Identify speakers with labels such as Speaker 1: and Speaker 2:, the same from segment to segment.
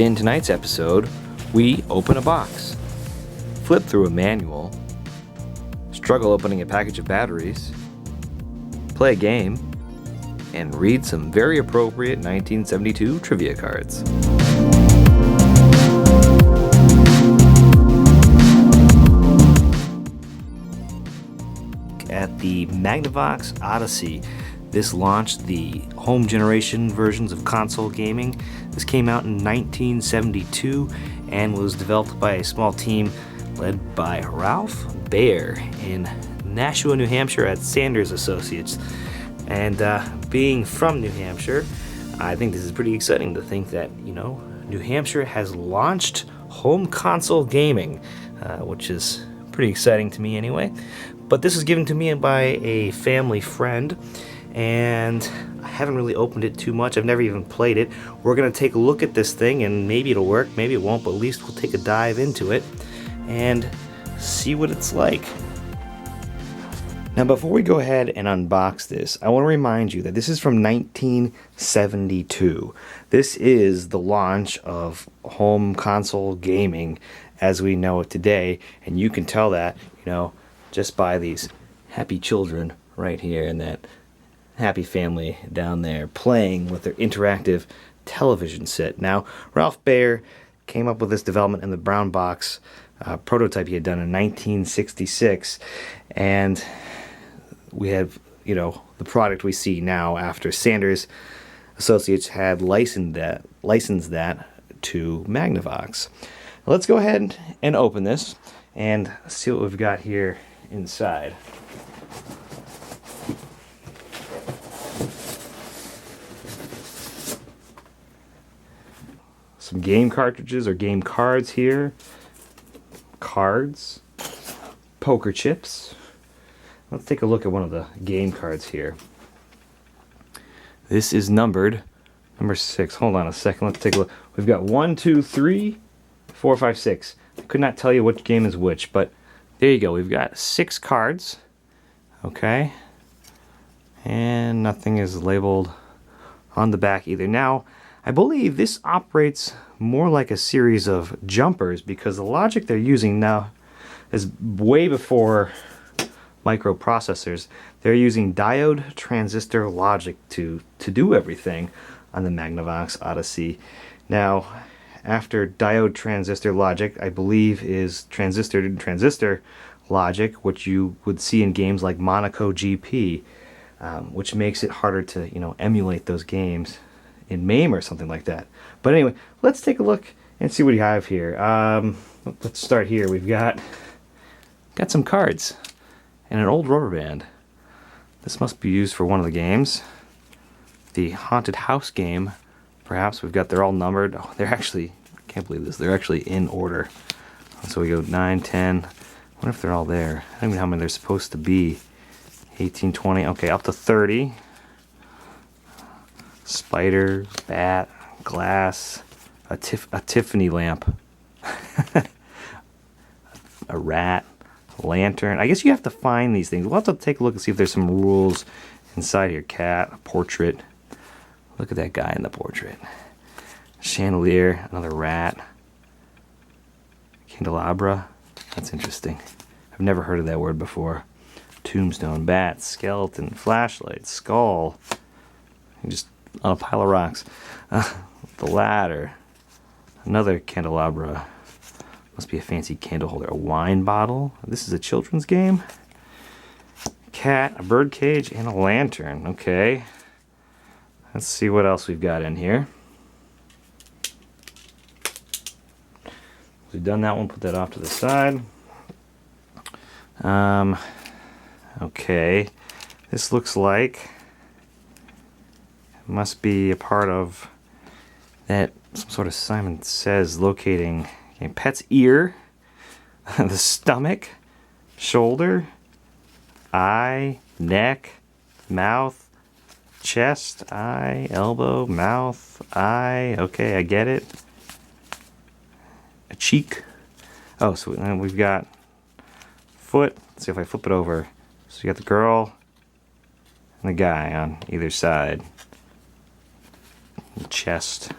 Speaker 1: In tonight's episode, we open a box, flip through a manual, struggle opening a package of batteries, play a game, and read some very appropriate 1972 trivia cards. At the Magnavox Odyssey, this launched the home generation versions of console gaming. This came out in 1972 and was developed by a small team led by Ralph Baer in Nashua, New Hampshire at Sanders Associates. And being from New Hampshire, I think this is pretty exciting to think that, New Hampshire has launched home console gaming, which is pretty exciting to me anyway. But this is given to me by a family friend, and I haven't really opened it too much. I've never even played it. We're going to take a look at this thing, and maybe it'll work, maybe it won't, but at least we'll take a dive into it and see what it's like. Now, before we go ahead and unbox this, I want to remind you that this is from 1972. This is the launch of home console gaming as we know it today, and you can tell that, just by these happy children right here and that happy family down there playing with their interactive television set. Now, Ralph Baer came up with this development in the brown box prototype he had done in 1966, and we have, the product we see now after Sanders Associates had licensed that to Magnavox. Let's go ahead and open this and see what we've got here inside. Some game cartridges or game cards here. Cards. Poker chips. Let's take a look at one of the game cards here. This is numbered number 6. Hold on a second. Let's take a look. We've got 1, 2, 3, 4, 5, 6. I could not tell you which game is which, but there you go. We've got 6 cards. Okay. And nothing is labeled on the back either. Now, I believe this operates more like a series of jumpers because the logic they're using now is way before microprocessors. They're using diode transistor logic to do everything on the Magnavox Odyssey. Now, after diode transistor logic, I believe is transistor to transistor logic, which you would see in games like Monaco GP, which makes it harder to emulate those games in MAME or something like that. But anyway, let's take a look and see what we have here. Let's start here. We've got some cards and an old rubber band. This must be used for one of the games. The haunted house game, perhaps. They're all numbered. Oh, they're actually, I can't believe this, they're actually in order. So we go 9, 10. I wonder if they're all there. I don't even know how many there's supposed to be. 18, 20, okay, up to 30. Spider, bat, glass, a Tiffany lamp, a rat, a lantern. I guess you have to find these things. We'll have to take a look and see if there's some rules inside here. Cat, a portrait. Look at that guy in the portrait. Chandelier, another rat. Candelabra. That's interesting. I've never heard of that word before. Tombstone, bat, skeleton, flashlight, skull. Just on a pile of rocks. The ladder. Another candelabra. Must be a fancy candle holder. A wine bottle. This is a children's game. Cat, a bird cage, and a lantern. Okay. Let's see what else we've got in here. We've done that one. Put that off to the side. Okay. This looks like must be a part of that, some sort of Simon Says locating pet's ear, the stomach, shoulder, eye, neck, mouth, chest, eye, elbow, mouth, eye. Okay, I get it. A cheek. Oh, so we've got foot. Let's see if I flip it over. So you got the girl and the guy on either side. The chest.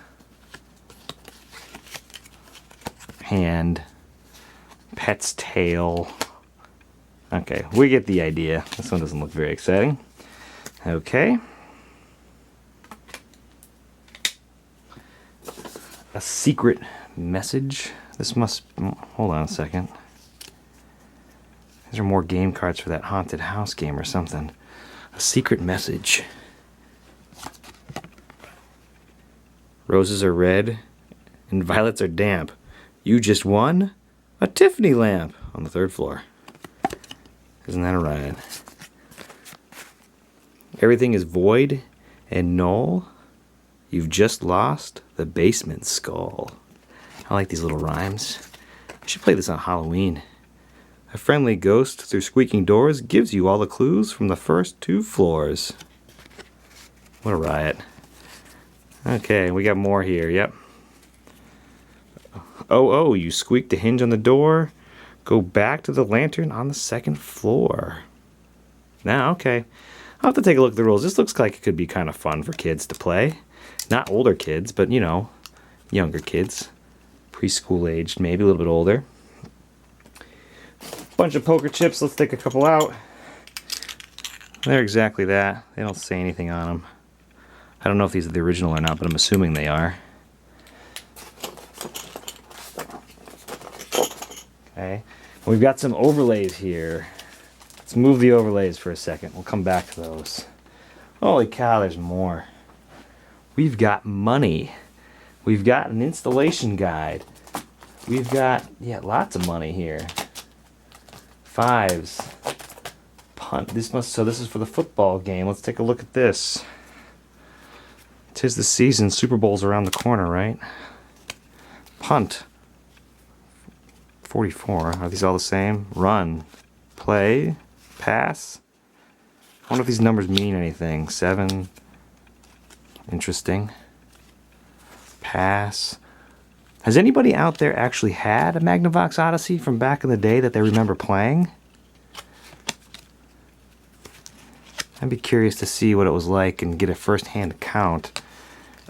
Speaker 1: hand. Pet's tail. Okay, we get the idea. This one doesn't look very exciting. Okay. A secret message. This must... Hold on a second. These are more game cards for that haunted house game or something. A secret message. Roses are red and violets are damp. You just won a Tiffany lamp on the 3rd floor. Isn't that a ride? Everything is void and null. You've just lost the basement skull. I like these little rhymes. I should play this on Halloween. A friendly ghost through squeaking doors gives you all the clues from the first 2 floors. What a riot. Okay, we got more here, yep. Oh, you squeaked the hinge on the door. Go back to the lantern on the 2nd floor. Now, okay. I'll have to take a look at the rules. This looks like it could be kind of fun for kids to play. Not older kids, but you know, younger kids. Preschool aged, maybe a little bit older. Bunch of poker chips. Let's take a couple out. They're exactly that. They don't say anything on them. I don't know if these are the original or not, but I'm assuming they are. Okay. We've got some overlays here. Let's move the overlays for a second. We'll come back to those. Holy cow, there's more. We've got money. We've got an installation guide. We've got, yeah, lots of money here. 5s. Punt. So this is for the football game. Let's take a look at this. 'Tis the season. Super Bowl's around the corner, right? Punt. 44. Are these all the same? Run. Play. Pass. I wonder if these numbers mean anything. 7. Interesting. Pass. Has anybody out there actually had a Magnavox Odyssey from back in the day that they remember playing? I'd be curious to see what it was like and get a first-hand account.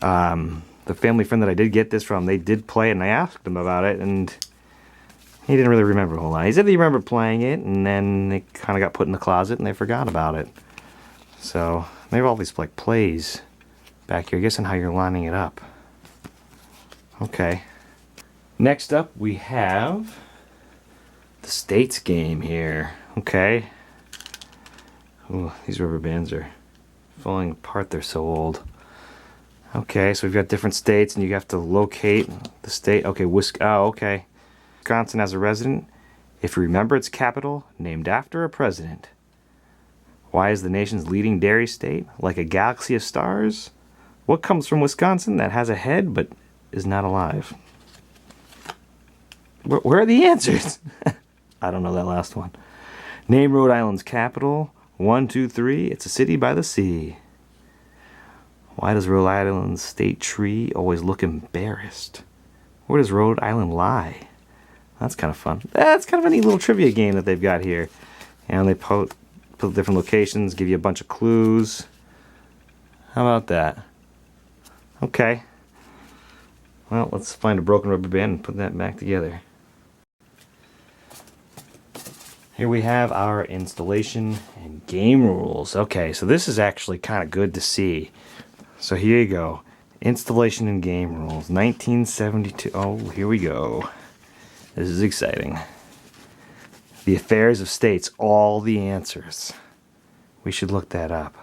Speaker 1: The family friend that I did get this from, they did play it, and I asked him about it, and he didn't really remember a whole lot. He said he remembered playing it, and then it kind of got put in the closet, and they forgot about it. So, they have all these like plays back here. I guess on how you're lining it up. Okay. Next up, we have the States game here. Okay. Ooh, these rubber bands are falling apart. They're so old. Okay, so we've got different states, and you have to locate the state. Okay, okay. Wisconsin has a resident. If you remember its capital, named after a president. Why is the nation's leading dairy state like a galaxy of stars? What comes from Wisconsin that has a head but is not alive? Where are the answers? I don't know that last one. Name Rhode Island's capital. 1, 2, 3. It's a city by the sea. Why does Rhode Island's state tree always look embarrassed? Where does Rhode Island lie? That's kind of fun. That's kind of a neat little trivia game that they've got here. And they put different locations, give you a bunch of clues. How about that? Okay. Well, let's find a broken rubber band and put that back together. Here we have our installation and game rules. Okay, so this is actually kind of good to see. So here you go. Installation and game rules. 1972. Oh, here we go. This is exciting. The affairs of states. All the answers. We should look that up.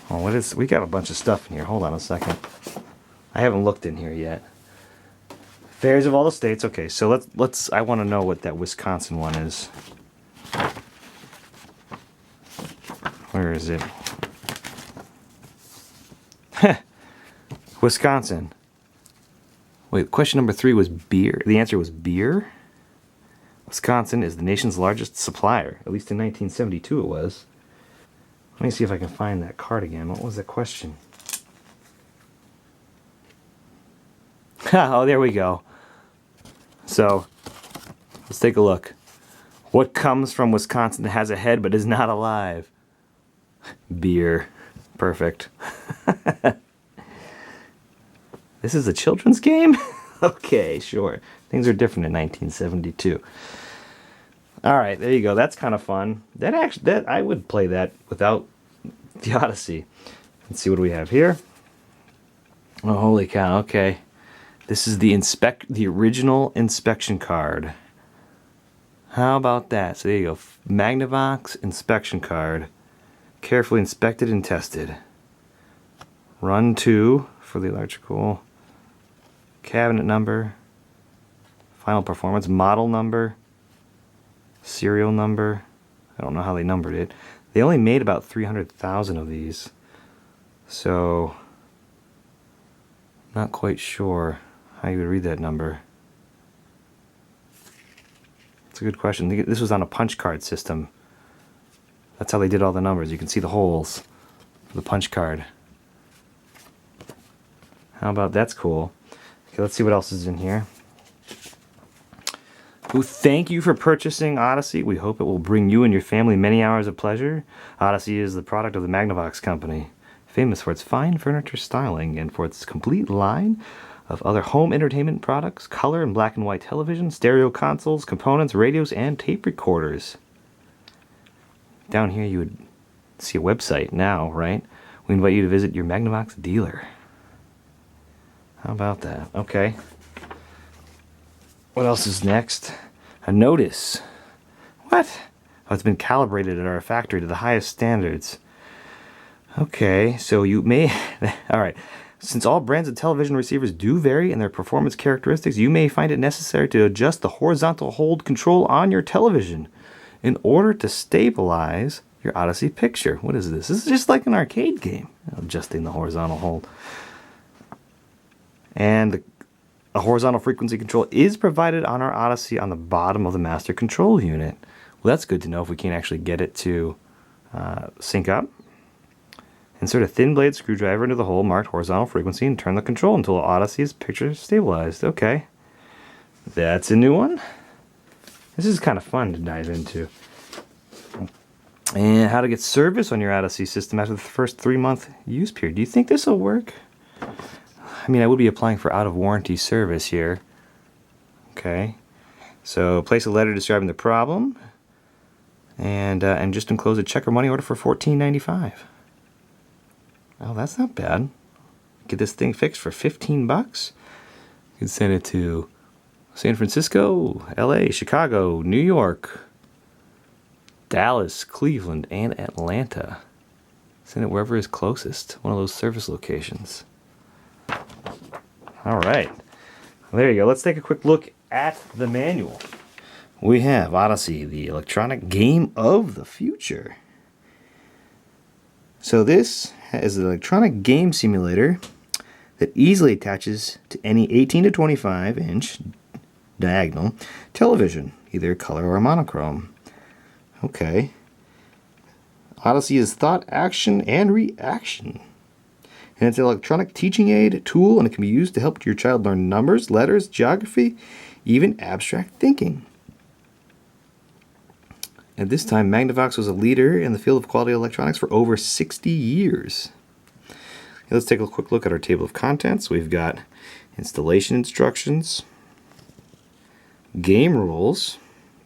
Speaker 1: Oh, what is... We got a bunch of stuff in here. Hold on a second. I haven't looked in here yet. Affairs of all the states. Okay, so let's. I want to know what that Wisconsin one is. Where is it? Wisconsin. Wait, question number 3 was beer. The answer was beer. Wisconsin is the nation's largest supplier. At least in 1972 it was. Let me see if I can find that card again. What was the question? Oh, there we go. So, let's take a look. What comes from Wisconsin that has a head but is not alive? Beer. Perfect. This is a children's game? Okay, sure. Things are different in 1972. All right, there you go. That's kind of fun. That I would play that without the Odyssey. Let's see what we have here. Oh, holy cow! Okay, this is the original inspection card. How about that? So there you go. Magnavox inspection card, carefully inspected and tested. Run 2 for the electrical. Cabinet number. Final performance. Model number. Serial number. I don't know how they numbered it. They only made about 300,000 of these. So, not quite sure how you would read that number. It's a good question. This was on a punch card system. That's how they did all the numbers. You can see the holes for the punch card. How about that's cool. Okay, let's see what else is in here. Ooh, thank you for purchasing Odyssey. We hope it will bring you and your family many hours of pleasure. Odyssey is the product of the Magnavox company, famous for its fine furniture styling and for its complete line of other home entertainment products, color and black and white television, stereo consoles, components, radios, and tape recorders. Down here you would see a website now, right? We invite you to visit your Magnavox dealer. How about that? Okay. What else is next? A notice. What? Oh, it's been calibrated at our factory to the highest standards. Okay, so you may... Alright. Since all brands of television receivers do vary in their performance characteristics, you may find it necessary to adjust the horizontal hold control on your television in order to stabilize your Odyssey picture. What is this? This is just like an arcade game, adjusting the horizontal hold. And a horizontal frequency control is provided on our Odyssey on the bottom of the master control unit. Well, that's good to know if we can't actually get it to sync up. Insert a thin blade screwdriver into the hole marked horizontal frequency and turn the control until Odyssey's picture is stabilized. Okay. That's a new one. This is kind of fun to dive into. And how to get service on your Odyssey system after the first 3-month use period. Do you think this will work? I mean, I would be applying for out-of-warranty service here. Okay. So, place a letter describing the problem. And just enclose a check or money order for $14.95. Oh, that's not bad. Get this thing fixed for $15. You can send it to San Francisco, LA, Chicago, New York, Dallas, Cleveland, and Atlanta. Send it wherever is closest. One of those service locations. All right. Well, there you go. Let's take a quick look at the manual. We have Odyssey, the electronic game of the future. So this is an electronic game simulator that easily attaches to any 18 to 25 inch diagonal television, either color or monochrome. Okay. Odyssey is thought, action, and reaction. And it's an electronic teaching aid tool, and it can be used to help your child learn numbers, letters, geography, even abstract thinking. At this time, Magnavox was a leader in the field of quality electronics for over 60 years. Let's take a quick look at our table of contents. We've got installation instructions, game rules,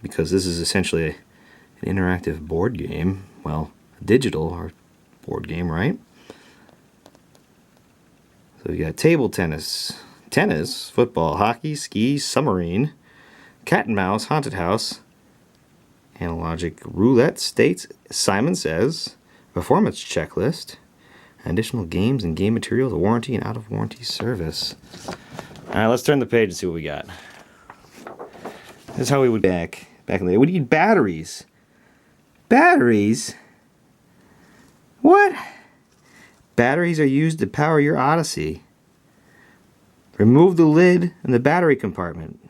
Speaker 1: because this is essentially an interactive board game. Well, a digital or board game, right? So we got table tennis, football, hockey, skis, submarine, cat and mouse, haunted house, analogic roulette, states, Simon Says, performance checklist, additional games and game materials, warranty and out of warranty service. Alright, let's turn the page and see what we got. This is how we would back in the day. We need batteries. Batteries? What? Batteries are used to power your Odyssey. Remove the lid in the battery compartment.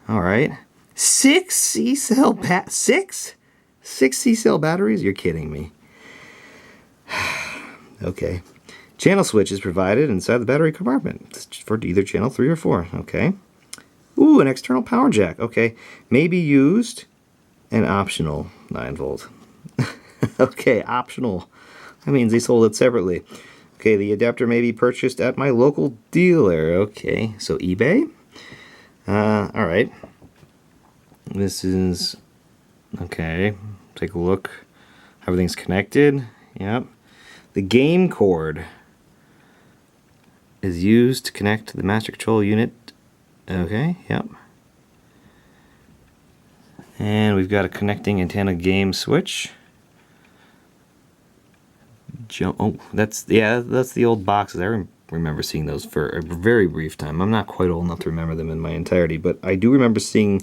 Speaker 1: Alright. 6 C-cell six C-cell batteries? You're kidding me. Okay. Channel switch is provided inside the battery compartment. It's for either channel 3 or 4. Okay. Ooh, an external power jack. Okay. May be used and optional 9 volt. Okay, optional. That means they sold it separately. Okay, the adapter may be purchased at my local dealer. Okay, so eBay. All right. This is okay. Take a look. Everything's connected. Yep. The game cord is used to connect to the master control unit. Okay, yep. And we've got a connecting antenna game switch. Oh, that's the old boxes. I remember seeing those for a very brief time. I'm not quite old enough to remember them in my entirety, but I do remember seeing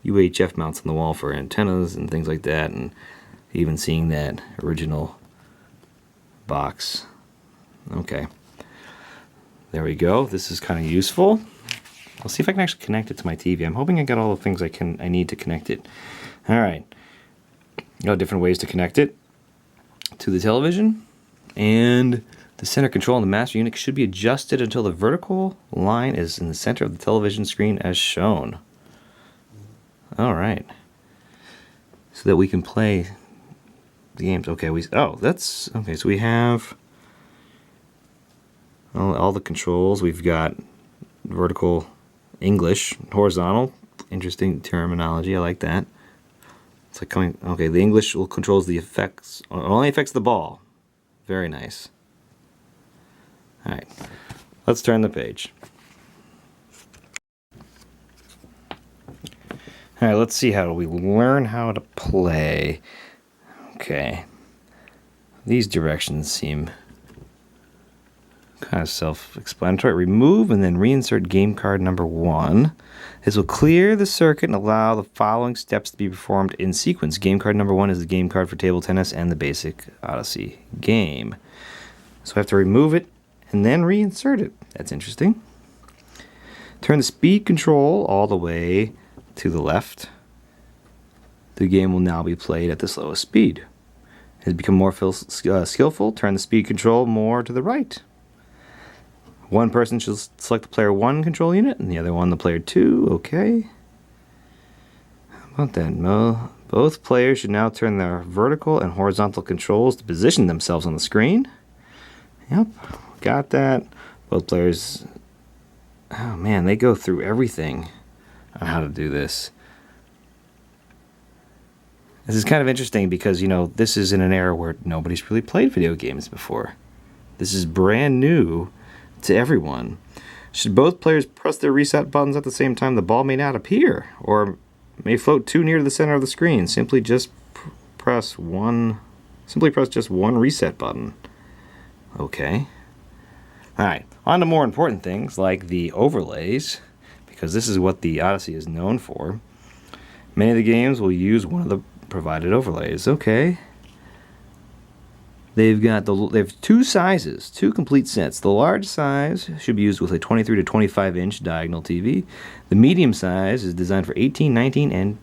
Speaker 1: UHF mounts on the wall for antennas and things like that, and even seeing that original box. Okay. There we go. This is kind of useful. I'll see if I can actually connect it to my TV. I'm hoping I got all the things I need to connect it. All right. Different ways to connect it to the television. And the center control on the master unit should be adjusted until the vertical line is in the center of the television screen as shown. All right. So that we can play the games. Okay, that's okay. So we have all the controls. We've got vertical, English, horizontal. Interesting terminology. I like that. It's like coming. Okay, the English controls the effects. Only affects the ball. Very nice. All right, let's turn the page. All right, let's see how we learn how to play. Okay, these directions seem kind of self-explanatory. Remove and then reinsert game card number 1. This will clear the circuit and allow the following steps to be performed in sequence. Game card number 1 is the game card for table tennis and the basic Odyssey game. So I have to remove it and then reinsert it. That's interesting. Turn the speed control all the way to the left. The game will now be played at the slowest speed. As you become more skillful, turn the speed control more to the right. One person should select the player 1 control unit and the other one the player 2. Okay. How about that? Both players should now turn their vertical and horizontal controls to position themselves on the screen. Yep, got that. Both players, oh man, they go through everything on how to do this. This is kind of interesting because, this is in an era where nobody's really played video games before. This is brand new to everyone. Should both players press their reset buttons at the same time, the ball may not appear or may float too near to the center of the screen. Simply press just one reset button. Okay. All right, on to more important things like the overlays, because this is what the Odyssey is known for. Many of the games will use one of the provided overlays. Okay. They have 2 sizes, 2 complete sets. The large size should be used with a 23 to 25 inch diagonal TV. The medium size is designed for 18, 19,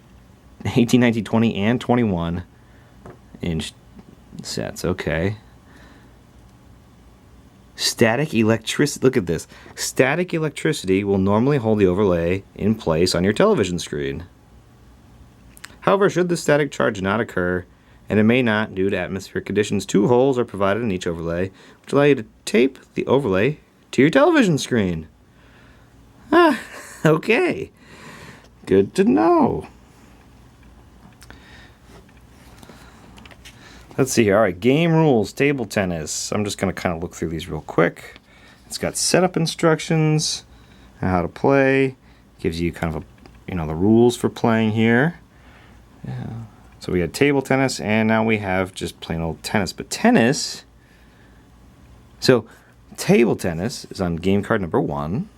Speaker 1: 20, and 21 inch sets. Okay. Static electricity. Look at this. Static electricity will normally hold the overlay in place on your television screen. However, should the static charge not occur, and it may not due to atmospheric conditions, 2 holes are provided in each overlay, which allow you to tape the overlay to your television screen. Okay. Good to know. Let's see here. All right, game rules, table tennis. I'm just going to kind of look through these real quick. It's got setup instructions, how to play. Gives you kind of the rules for playing here. Yeah. So we had table tennis, and now we have just plain old tennis. But tennis, so table tennis is on game card number 1,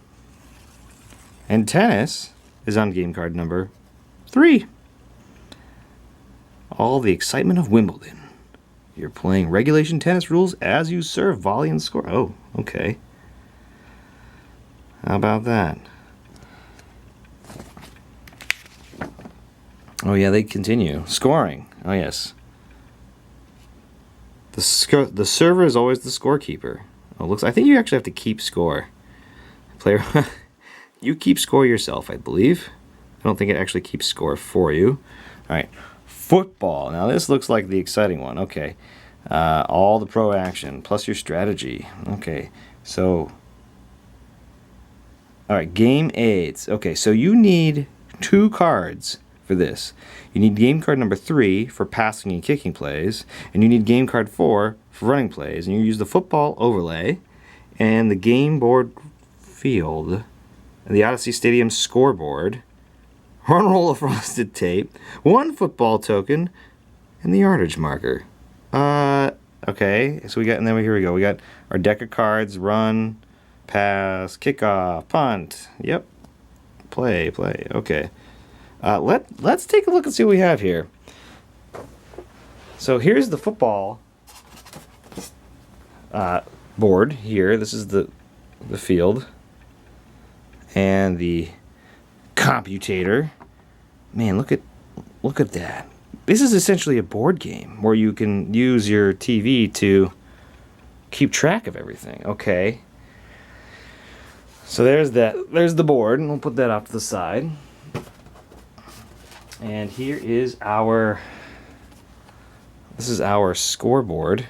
Speaker 1: and tennis is on game card number 3. All the excitement of Wimbledon. You're playing regulation tennis rules as you serve, volley, and score. Oh, okay. How about that? Oh yeah, they continue. Scoring. Oh yes. The server is always the scorekeeper. Oh, I think you actually have to keep score. Player, you keep score yourself, I believe. I don't think it actually keeps score for you. All right. Football. Now this looks like the exciting one. Okay. All the pro action, plus your strategy. Okay, so... Alright, game aids. Okay, so you need 2 cards for this. You need game card number 3 for passing and kicking plays, and you need game card 4 for running plays. And you use the football overlay, and the game board field, and the Odyssey Stadium scoreboard, one roll of frosted tape, 1 football token, and the yardage marker. Okay, so we got, and then here we go. We got our deck of cards: run, pass, kickoff, punt. Yep, play. Okay. Let's take a look and see what we have here. So here's the football board here. This is the field and the computator. Man, look at that. This is essentially a board game where you can use your TV to keep track of everything. Okay. So there's the board, and we'll put that off to the side. And here is this is our scoreboard,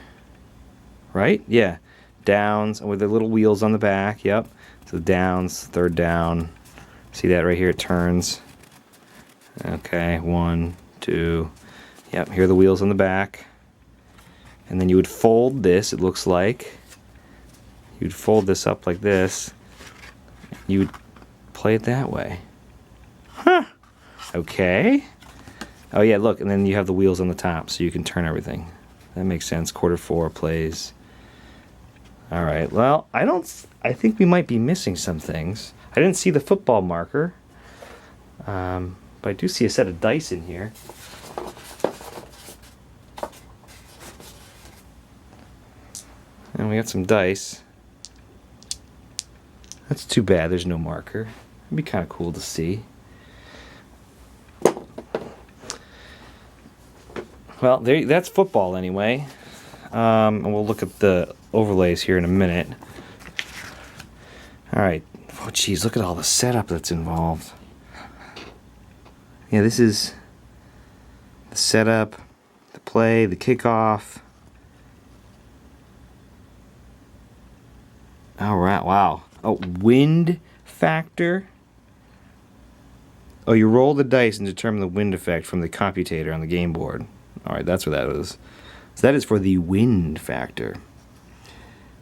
Speaker 1: right? Yeah, downs with the little wheels on the back. Yep. So downs, third down. See that right here? It turns. Okay, 1, 2. Yep, here are the wheels on the back. And then you would fold this, it looks like. You'd fold this up like this. You would play it that way. Huh. Okay. Oh yeah, look, and then you have the wheels on the top, so you can turn everything. That makes sense. Quarter 4 plays. All right. Well, I think we might be missing some things. I didn't see the football marker, but I do see a set of dice in here. And we got some dice. That's too bad. There's no marker. It'd be kind of cool to see. Well, that's football anyway. And we'll look at the overlays here in a minute. All right. Oh, geez, look at all the setup that's involved. Yeah, this is the setup, the play, the kickoff. All right, wow. Oh, wind factor. Oh, you roll the dice and determine the wind effect from the computator on the game board. All right, that's what that is. So that is for the wind factor.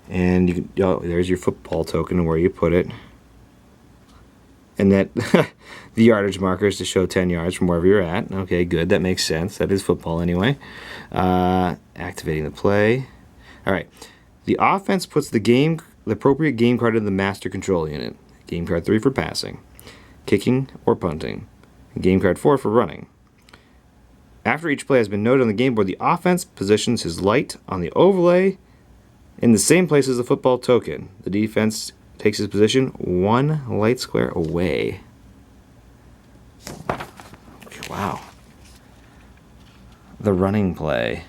Speaker 1: And you can, oh, there's your football token and where you put it. And that the yardage marker is to show 10 yards from wherever you're at. Okay, good. That makes sense. That is football anyway. Activating the play. All right. The offense puts the appropriate game card in the master control unit. Game card 3 for passing, kicking, or punting. And game card 4 for running. After each play has been noted on the game board, the offense positions his light on the overlay in the same place as the football token. The defense takes his position 1 light square away. Okay, wow. The running play.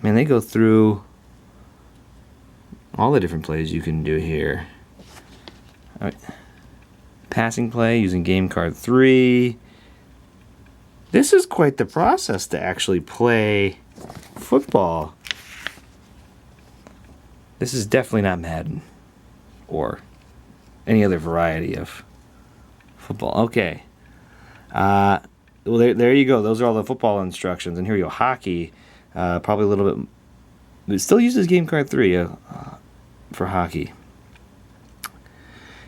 Speaker 1: Man, they go through all the different plays you can do here. All right. Passing play using game card 3. This is quite the process to actually play football. This is definitely not Madden or any other variety of football. Okay. Well, there you go. Those are all the football instructions. And here you go. Hockey. Probably a little bit. It still uses game card 3 for hockey.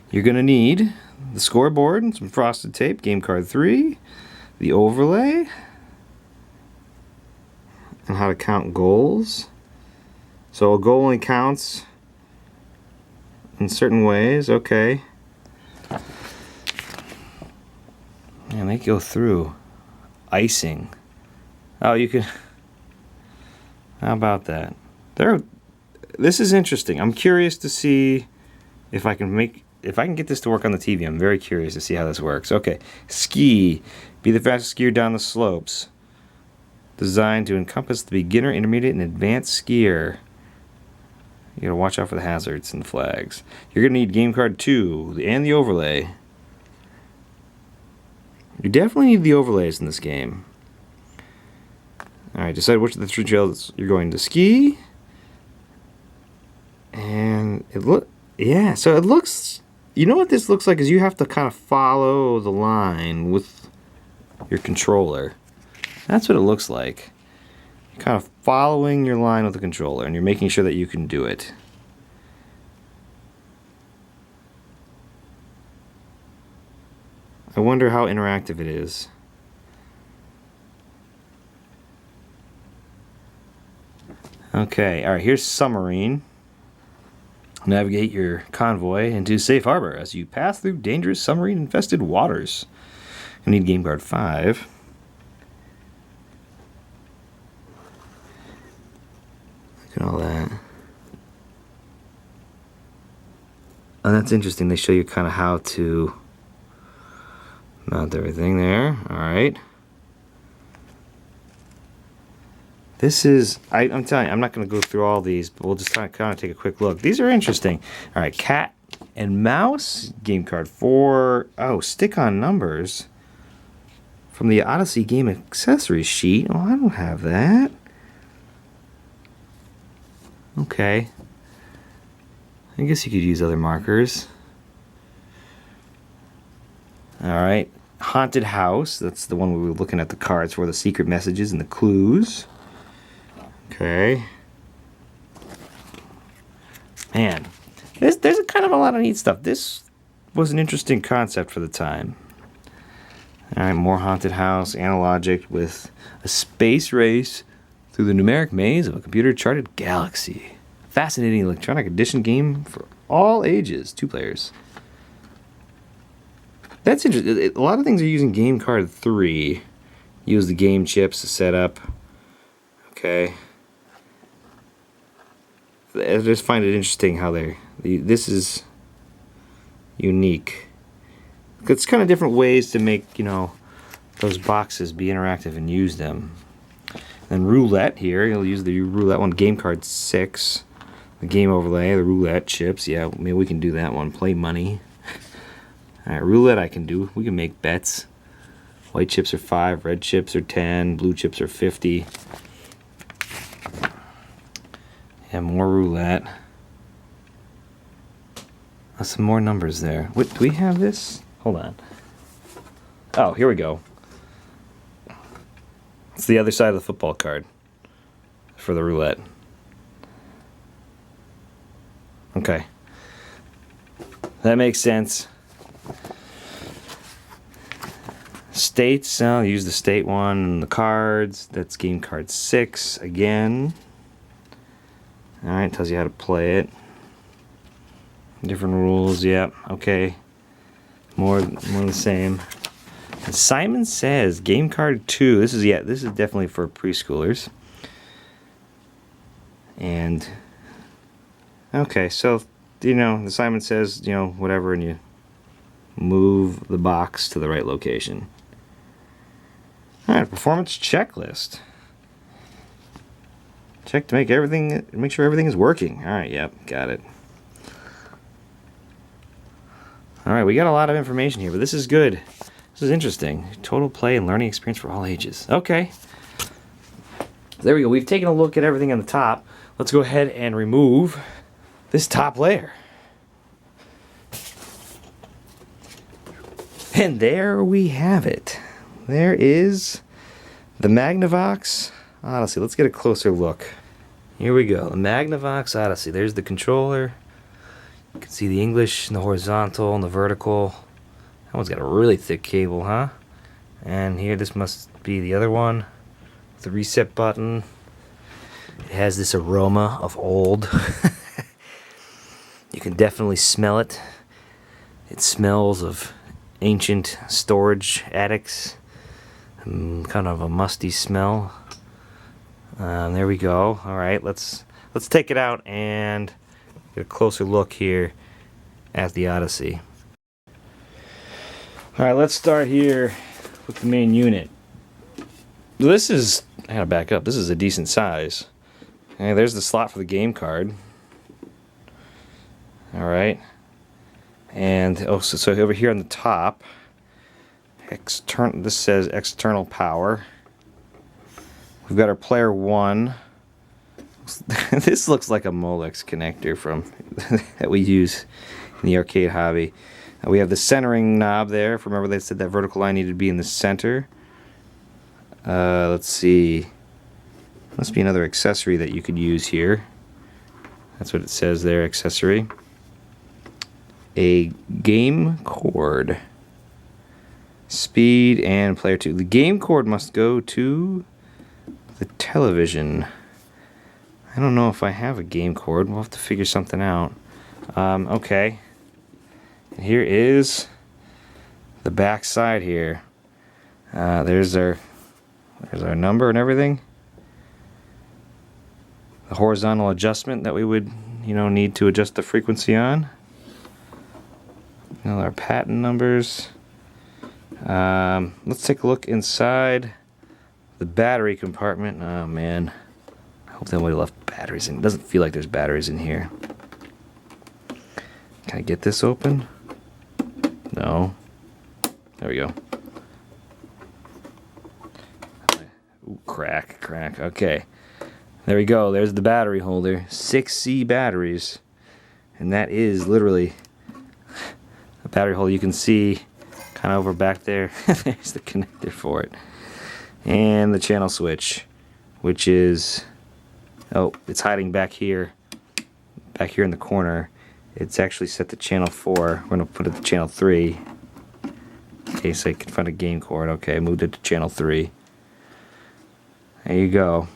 Speaker 1: You're going to need the scoreboard and some frosted tape, game card 3, the overlay, and how to count goals. So a goal only counts in certain ways. Okay. And they go through icing. Oh, you can. How about that? This is interesting. I'm curious to see if I can get this to work on the TV. I'm very curious to see how this works. Okay. Ski. Be the fastest skier down the slopes. Designed to encompass the beginner, intermediate, and advanced skier. You gotta watch out for the hazards and the flags. You're gonna need game card 2 and the overlay. You definitely need the overlays in this game. Alright, decide which of the 3 trails you're going to ski. And yeah, so it looks, you know what this looks like is you have to kind of follow the line with your controller. That's what it looks like. You're kind of following your line with the controller, and you're making sure that you can do it. I wonder how interactive it is. Okay, alright, here's submarine. Navigate your convoy into safe harbor as you pass through dangerous submarine-infested waters. You need game card 5. Look at all that. Oh, that's interesting. They show you kind of how to mount everything there. Alright. This is, I'm telling you, I'm not going to go through all these, but we'll just kind of take a quick look. These are interesting. All right, cat and mouse, game card 4. Oh, stick-on numbers from the Odyssey game accessories sheet. Oh, I don't have that. Okay. I guess you could use other markers. All right, haunted house. That's the one we were looking at the cards for, the secret messages and the clues. Okay. Man, there's a kind of a lot of neat stuff. This was an interesting concept for the time. Alright, more haunted house, analogic with a space race through the numeric maze of a computer-charted galaxy. Fascinating electronic edition game for all ages, 2 players. That's interesting. A lot of things are using game card 3. Use the game chips to set up. Okay. I just find it interesting how this is unique. It's kind of different ways to make, you know, those boxes be interactive and use them. Then roulette here, you'll use the roulette one, game card 6. The game overlay, the roulette chips. Yeah, maybe we can do that one. Play money. Alright, roulette I can do. We can make bets. White chips are 5, red chips are 10, blue chips are 50. And more roulette. Some more numbers there. What, do we have this? Hold on. Oh, here we go. It's the other side of the football card for the roulette. Okay. That makes sense. States, I'll use the state one and the cards. That's game card 6 again. Alright, tells you how to play it. Different rules, yep, okay. More of the same. And Simon Says, game card 2. This is definitely for preschoolers. And okay, so you know, the Simon Says, you know, whatever, and you move the box to the right location. Alright, performance checklist. Check to make sure everything is working. Alright, yep, got it. Alright, we got a lot of information here, but this is good. This is interesting. Total play and learning experience for all ages. Okay. There we go. We've taken a look at everything on the top. Let's go ahead and remove this top layer. And there we have it. There is the Magnavox Odyssey. Let's get a closer look. Here we go. The Magnavox Odyssey. There's the controller. You can see the English and the horizontal and the vertical. That one's got a really thick cable, huh? And here, this must be the other one. The reset button. It has this aroma of old. You can definitely smell it. It smells of ancient storage attics. Kind of a musty smell. There we go. Alright, let's take it out and get a closer look here at the Odyssey. Alright, let's start here with the main unit. This is, I gotta back up, this is a decent size. Okay, there's the slot for the game card. Alright. And so over here on the top, this says external power. We've got our player 1. This looks like a Molex connector from that we use in the arcade hobby. We have the centering knob there. If remember, they said that vertical line needed to be in the center. Let's see. Must be another accessory that you could use here. That's what it says there, accessory. A game cord. Speed and player 2. The game cord must go to the television. I don't know if I have a game cord. We'll have to figure something out. Okay. And here is the back side here. There's our number and everything. The horizontal adjustment that we would, need to adjust the frequency on. Our patent numbers. Let's take a look inside the battery compartment. Oh man, I hope nobody left batteries in. It doesn't feel like there's batteries in here. Can I get this open? No. There we go. Ooh, crack. Okay. There we go. There's the battery holder. 6C batteries. And that is literally a battery holder. You can see kind of over back there. There's the connector for it. And the channel switch, which is, it's hiding back here in the corner. It's actually set to channel 4. We're going to put it to channel 3 in case I can find a game cord. Okay, I moved it to channel 3. There you go.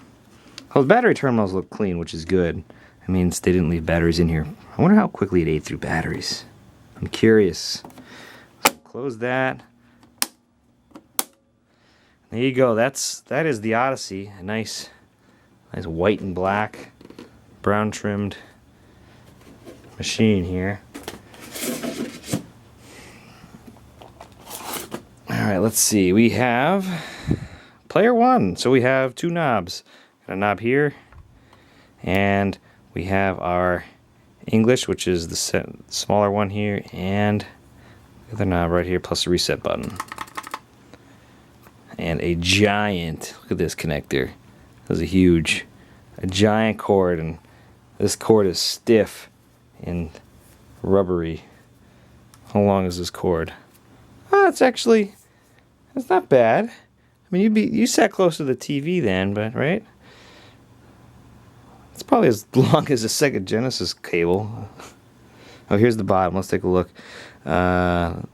Speaker 1: Well, the battery terminals look clean, which is good. That means they didn't leave batteries in here. I wonder how quickly it ate through batteries. I'm curious. So close that. There you go. That is the Odyssey. A nice white and black, brown trimmed machine here. Alright, let's see. We have player 1. So we have 2 knobs. Got a knob here, and we have our English, which is the smaller one here, and the other knob right here, plus a reset button. And a giant, look at this connector. This is a giant cord, and this cord is stiff and rubbery. How long is this cord? It's not bad. I mean, you sat close to the TV then, but right? It's probably as long as a Sega Genesis cable. Oh, here's the bottom. Let's take a look. Some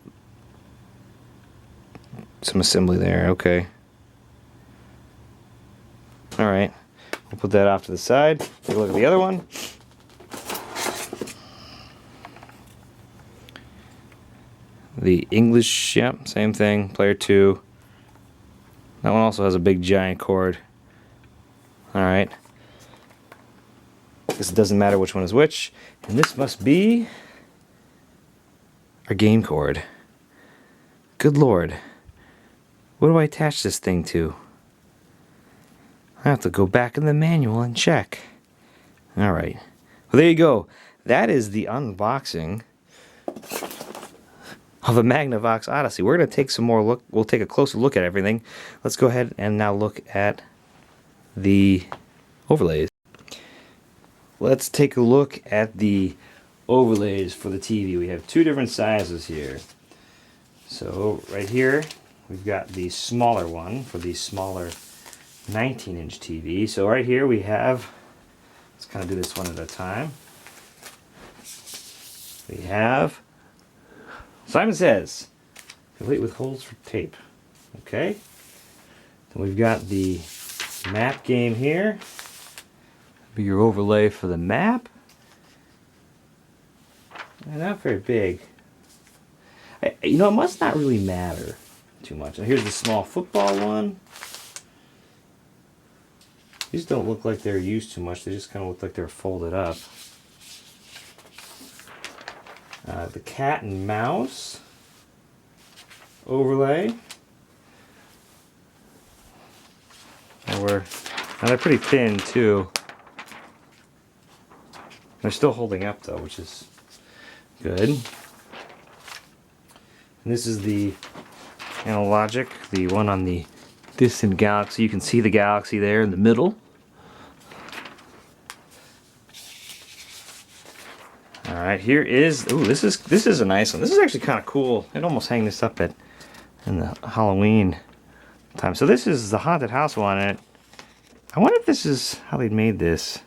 Speaker 1: assembly there. Okay. Alright. We'll put that off to the side. Take a look at the other one. The English, yep, same thing. Player 2. That one also has a big giant cord. Alright. Guess it doesn't matter which one is which. And this must be our game cord. Good lord. What do I attach this thing to? I have to go back in the manual and check. Alright. Well, there you go. That is the unboxing of a Magnavox Odyssey. We're going to take some more look. We'll take a closer look at everything. Let's go ahead and now look at the overlays. Let's take a look at the overlays for the TV. We have 2 different sizes here. So right here, we've got the smaller one for the smaller 19-inch TV. So right here we have, let's kind of do this one at a time. We have Simon Says, complete with holes for tape. Okay. Then we've got the map game here. Be your overlay for the map. Not very big. It must not really matter too much. Now here's the small football one. These don't look like they're used too much. They just kind of look like they're folded up. The cat and mouse overlay. Now they're pretty thin too. They're still holding up though, which is good. And this is the analogic, the one on the distant galaxy. You can see the galaxy there in the middle. All right, here is. Ooh, this is a nice one. This is actually kind of cool. I'd almost hang this up in the Halloween time. So this is the haunted house one. And I wonder if this is how they made this.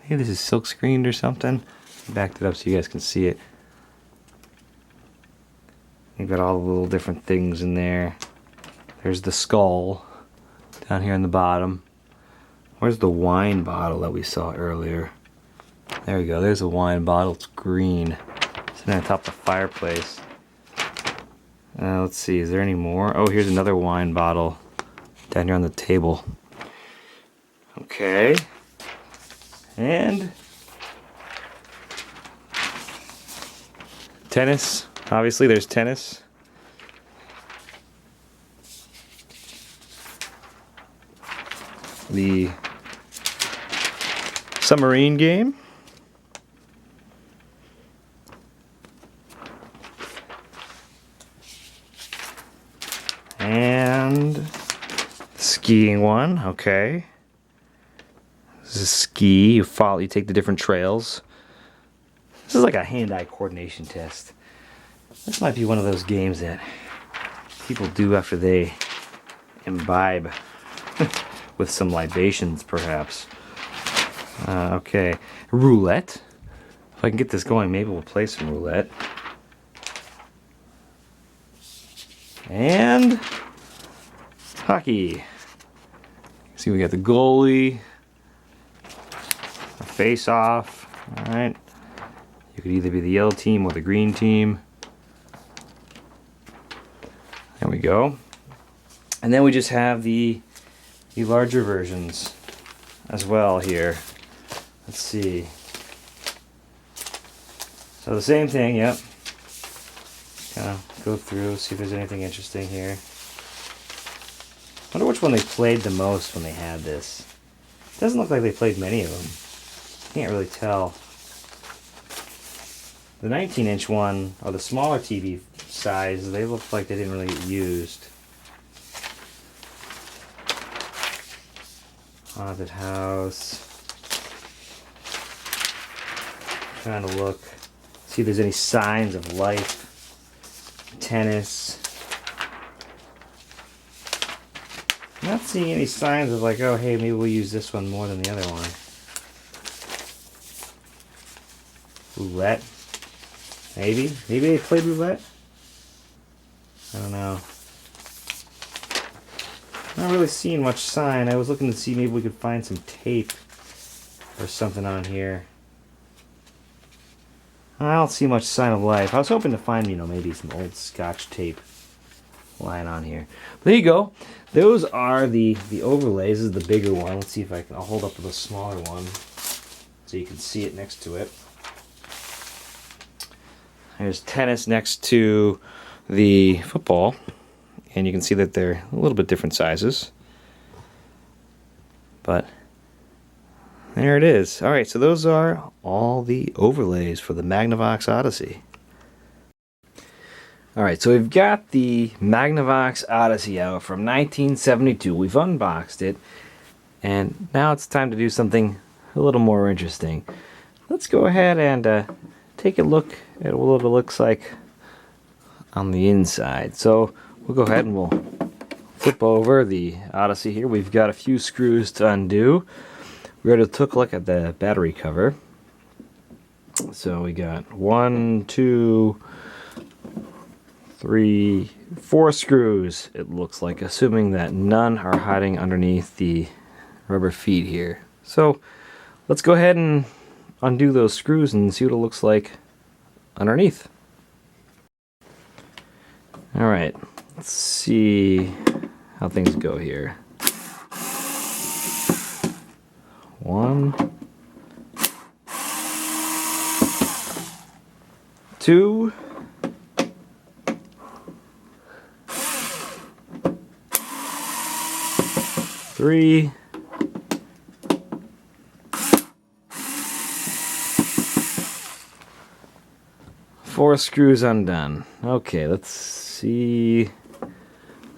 Speaker 1: Maybe this is silk screened or something. Backed it up so you guys can see it. You've got all the little different things in there. There's the skull down here on the bottom. Where's the wine bottle that we saw earlier? There we go. There's a wine bottle. It's green. Sitting on top of the fireplace. Let's see. Is there any more? Oh, here's another wine bottle down here on the table. Okay. And tennis. Obviously, there's tennis. The submarine game. And the skiing one. Okay. This is ski. You follow. You take the different trails. This is like a hand-eye coordination test. This might be one of those games that people do after they imbibe with some libations, perhaps. Okay. Roulette. If I can get this going, maybe we'll play some roulette. And hockey. See, we got the goalie. A face-off. All right. You could either be the yellow team or the green team. There we go. And then we just have the larger versions as well here. Let's see. So the same thing, yep. Kind of go through, see if there's anything interesting here. Wonder which one they played the most when they had this. Doesn't look like they played many of them. Can't really tell. The 19-inch one, or the smaller TV size, they look like they didn't really get used. Haunted house. Trying to look, see if there's any signs of life. Tennis. Not seeing any signs of like, oh hey, maybe we'll use this one more than the other one. Roulette. Maybe they played roulette? I don't know. Not really seeing much sign. I was looking to see maybe we could find some tape or something on here. I don't see much sign of life. I was hoping to find, maybe some old Scotch tape lying on here. But there you go. Those are the overlays. This is the bigger one. Let's see if I'll hold up the smaller one so you can see it next to it. There's tennis next to the football, and you can see that they're a little bit different sizes. But there it is. All right, so those are all the overlays for the Magnavox Odyssey. All right, so we've got the Magnavox Odyssey out from 1972. We've unboxed it, and now it's time to do something a little more interesting. Let's go ahead and take a look at what it looks like on the inside. So we'll go ahead and we'll flip over the Odyssey here. We've got a few screws to undo. We already took a look at the battery cover. So we got 1, 2, 3, 4 screws, it looks like, assuming that none are hiding underneath the rubber feet here. So let's go ahead and undo those screws and see what it looks like underneath. Alright, let's see how things go here. 1, 2, 3, 4 screws undone. Okay, let's see.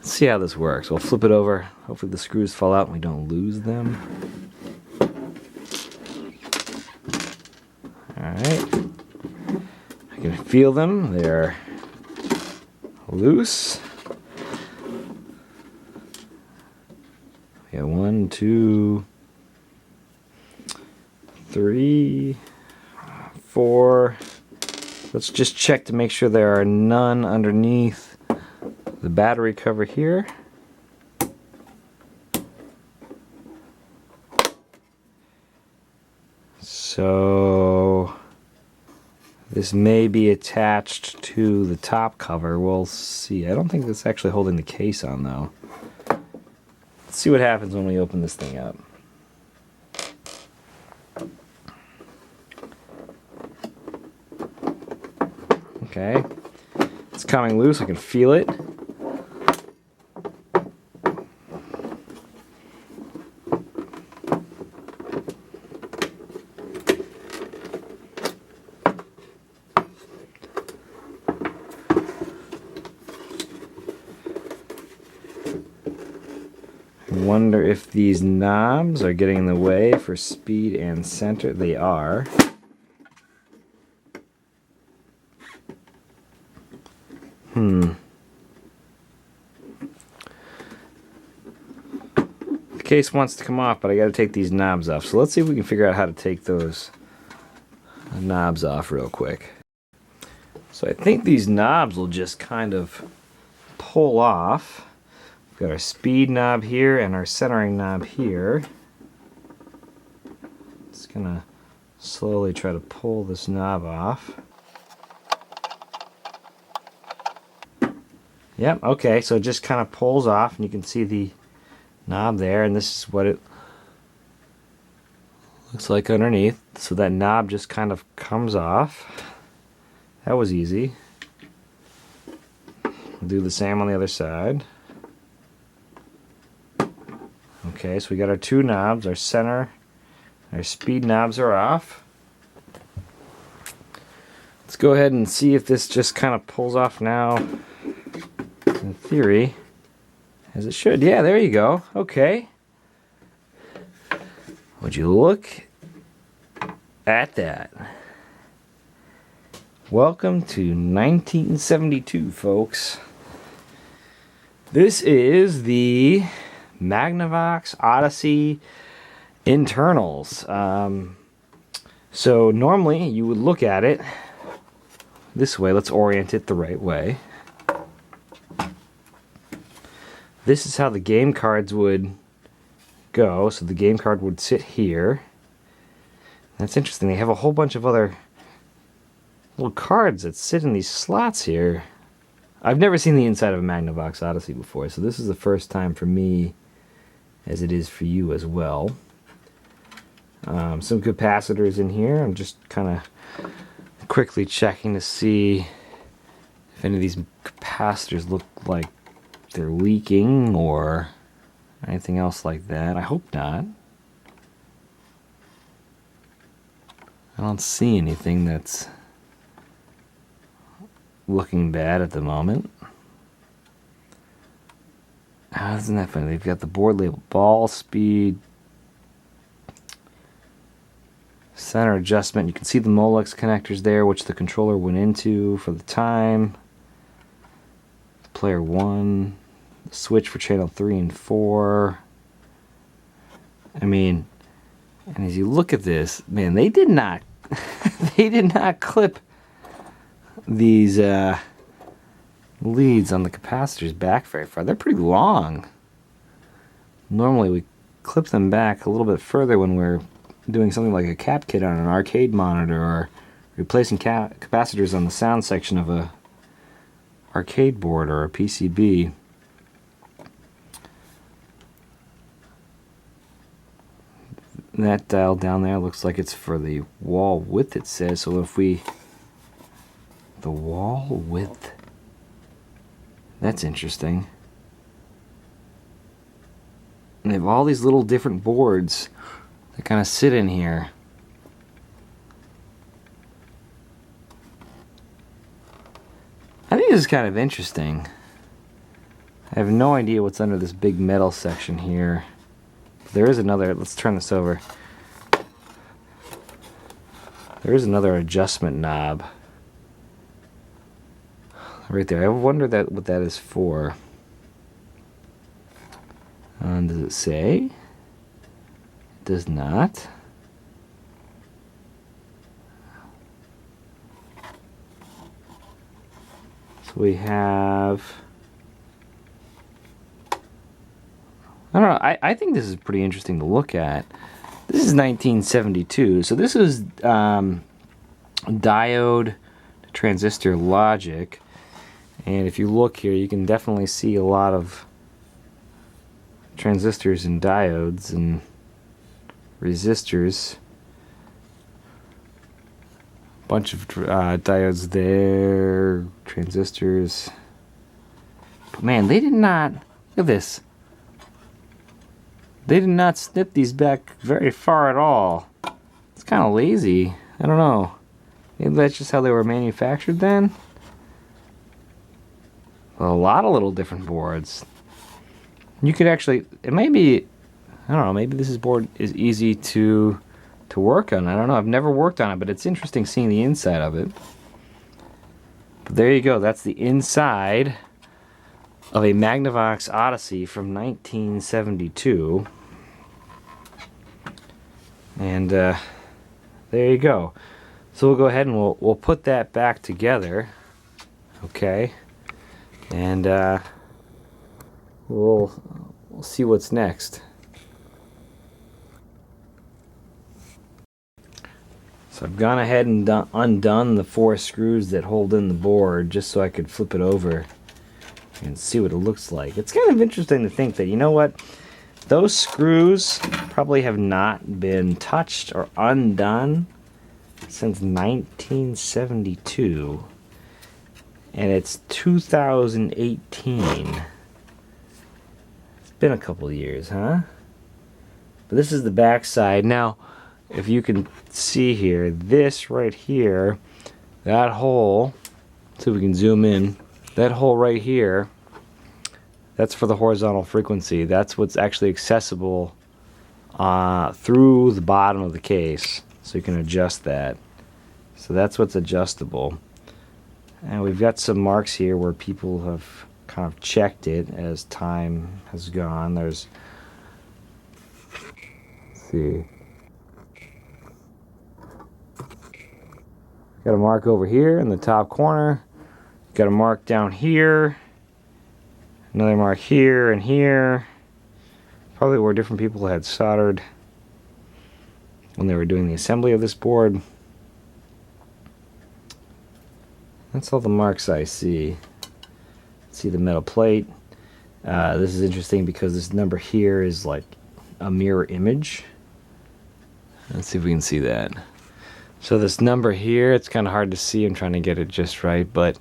Speaker 1: Let's see how this works. We'll flip it over. Hopefully the screws fall out and we don't lose them. Alright. I can feel them. They're loose. We got 1, 2, 3, 4. Let's just check to make sure there are none underneath the battery cover here. So this may be attached to the top cover. We'll see. I don't think that's actually holding the case on though. Let's see what happens when we open this thing up. Okay, it's coming loose. I can feel it. I wonder if these knobs are getting in the way for speed and center. They are. The case wants to come off, but I got to take these knobs off. So let's see if we can figure out how to take those knobs off real quick. So I think these knobs will just kind of pull off. We've got our speed knob here and our centering knob here. Just gonna slowly try to pull this knob off. Yep, okay, so it just kind of pulls off and you can see the knob there, and this is what it looks like underneath. So that knob just kind of comes off. That was easy. We'll do the same on the other side. Okay, so we got our two knobs, our center, our speed knobs are off. Let's go ahead and see if this just kind of pulls off now. In theory, as it should. Yeah, there you go. Okay. Would you look at that? Welcome to 1972, folks. This is the Magnavox Odyssey internals. So normally you would look at it this way. Let's orient it the right way. This is how the game cards would go. So the game card would sit here. That's interesting. They have a whole bunch of other little cards that sit in these slots here. I've never seen the inside of a Magnavox Odyssey before, so this is the first time for me, as it is for you as well. Some capacitors in here. I'm just kind of quickly checking to see if any of these capacitors look like they're leaking or anything else like that. I hope not. I don't see anything that's looking bad at the moment. Isn't that funny? They've got the board label ball speed, center adjustment. You can see the Molex connectors there, which the controller went into for the time. Player 1. Switch for channel 3 and 4. I mean, and as you look at this, man, they did not they did not clip these leads on the capacitors back very far. They're pretty long. Normally we clip them back a little bit further when we're doing something like a cap kit on an arcade monitor or replacing capacitors on the sound section of a arcade board or a PCB. That dial down there looks like it's for the wall width, it says. So if we... the wall width. That's interesting. And they have all these little different boards that kind of sit in here. I think this is kind of interesting. I have no idea what's under this big metal section here. There is another, let's turn this over. There is another adjustment knob. Right there. I wonder what that is for. Does it say? It does not. So we have... I don't know. I think this is pretty interesting to look at. This is 1972. So this is diode transistor logic. And if you look here, you can definitely see a lot of transistors and diodes and resistors. Bunch of diodes there, transistors. But man, they did not, look at this. They did not snip these back very far at all. It's kind of lazy. I don't know. Maybe that's just how they were manufactured then? A lot of little different boards. You could actually, it may be, I don't know, maybe this board is easy to work on. I don't know, I've never worked on it, but it's interesting seeing the inside of it. But there you go, that's the inside of a Magnavox Odyssey from 1972. And there you go. So we'll go ahead and we'll put that back together. Okay. And we'll see what's next. So I've gone ahead and undone the 4 screws that hold in the board just so I could flip it over and see what it looks like. It's kind of interesting to think that, you know what, those screws probably have not been touched or undone since 1972. And it's 2018. It's been a couple of years, huh? But this is the back side. Now, if you can see here, this right here, that hole, so we can zoom in, that hole right here, that's for the horizontal frequency. That's what's actually accessible through the bottom of the case. So you can adjust that. So that's what's adjustable. And we've got some marks here where people have kind of checked it as time has gone. There's, let's see, got a mark over here in the top corner. Got a mark down here. Another mark here and here. Probably where different people had soldered when they were doing the assembly of this board. That's all the marks I see. See the metal plate. This is interesting because this number here is like a mirror image. Let's see if we can see that. So this number here, it's kind of hard to see. I'm trying to get it just right, but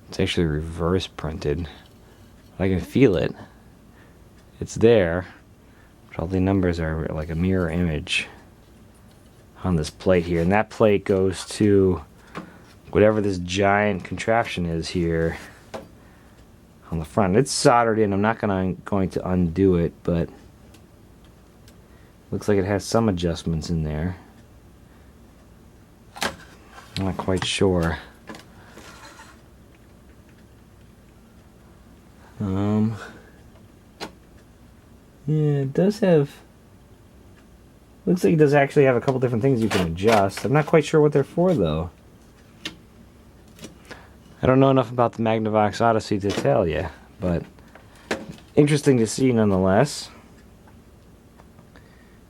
Speaker 1: it's actually reverse printed. I can feel it. It's there. But all the numbers are like a mirror image on this plate here. And that plate goes to whatever this giant contraption is here on the front. It's soldered in. I'm not going to undo it, but looks like it has some adjustments in there. I'm not quite sure. Yeah, it does have, looks like it does actually have a couple different things you can adjust. I'm not quite sure what they're for though. I don't know enough about the Magnavox Odyssey to tell you, but interesting to see nonetheless.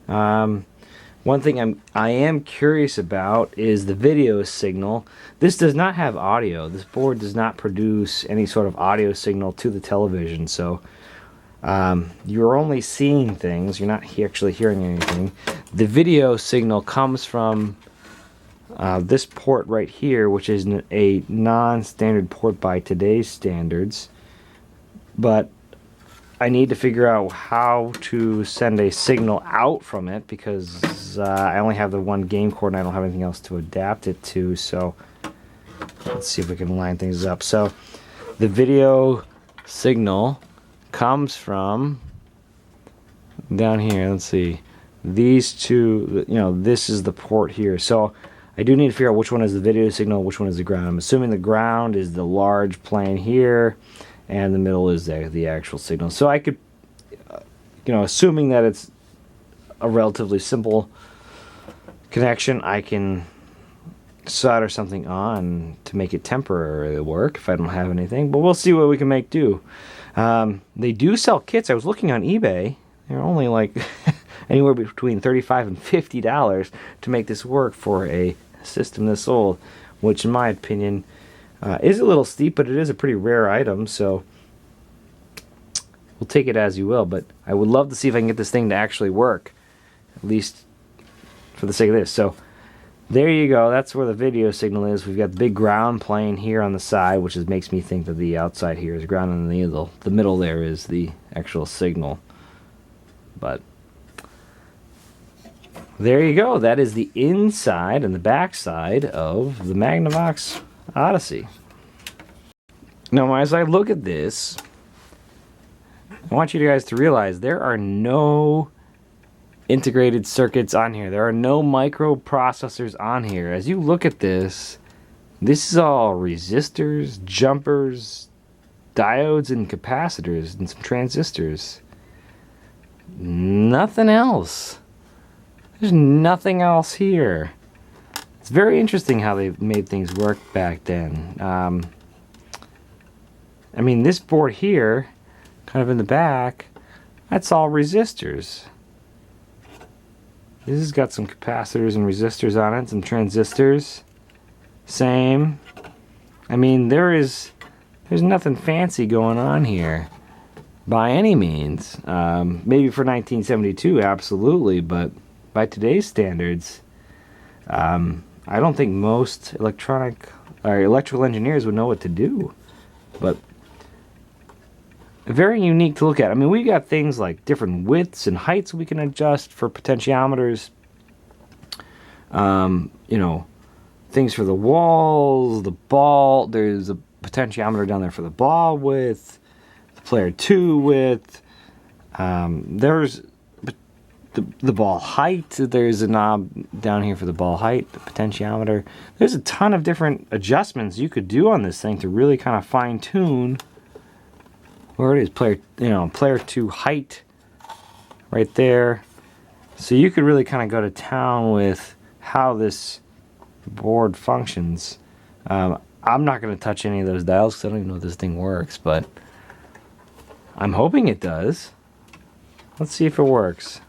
Speaker 1: One thing I am curious about is the video signal. This does not have audio. This board does not produce any sort of audio signal to the television, so you're only seeing things. You're not actually hearing anything. The video signal comes from this port right here, which is a non-standard port by today's standards, but I need to figure out how to send a signal out from it because I only have the one game cord and I don't have anything else to adapt it to. So let's see if we can line things up. So the video signal comes from down here. Let's see. These two, you know, this is the port here. So I do need to figure out which one is the video signal, which one is the ground. I'm assuming the ground is the large plane here, and the middle is the actual signal. So I could, you know, assuming that it's a relatively simple connection, I can solder something on to make it temporarily work if I don't have anything. But we'll see what we can make do. They do sell kits. I was looking on eBay. They're only like anywhere between $35 and $50 to make this work for a system this old, which in my opinion is a little steep, but it is a pretty rare item, so we'll take it as you will. But I would love to see if I can get this thing to actually work, at least for the sake of this. So there you go. That's where the video signal is. We've got the big ground plane here on the side, which makes me think that the outside here is ground, and the middle there is the actual signal. But there you go. That is the inside and the back side of the Magnavox Odyssey. Now, as I look at this, I want you guys to realize there are no integrated circuits on here. There are no microprocessors on here. As you look at this, this is all resistors, jumpers, diodes, and capacitors, and some transistors. Nothing else. There's nothing else here. It's very interesting how they made things work back then. I mean, this board here, kind of in the back, that's all resistors. This has got some capacitors and resistors on it, some transistors. Same. I mean, there's nothing fancy going on here by any means. Maybe for 1972, absolutely, but by today's standards, I don't think most electrical engineers would know what to do. But very unique to look at. I mean, we got things like different widths and heights we can adjust for potentiometers. You know, things for the walls, the ball. There's a potentiometer down there for the ball width, the player 2 width. There's the ball height. There's a knob down here for the ball height, the potentiometer. There's a ton of different adjustments you could do on this thing to really kind of fine tune where it is, player 2 height right there. So you could really kind of go to town with how this board functions. I'm not going to touch any of those dials because I don't even know if this thing works, but I'm hoping it does. Let's see if it works.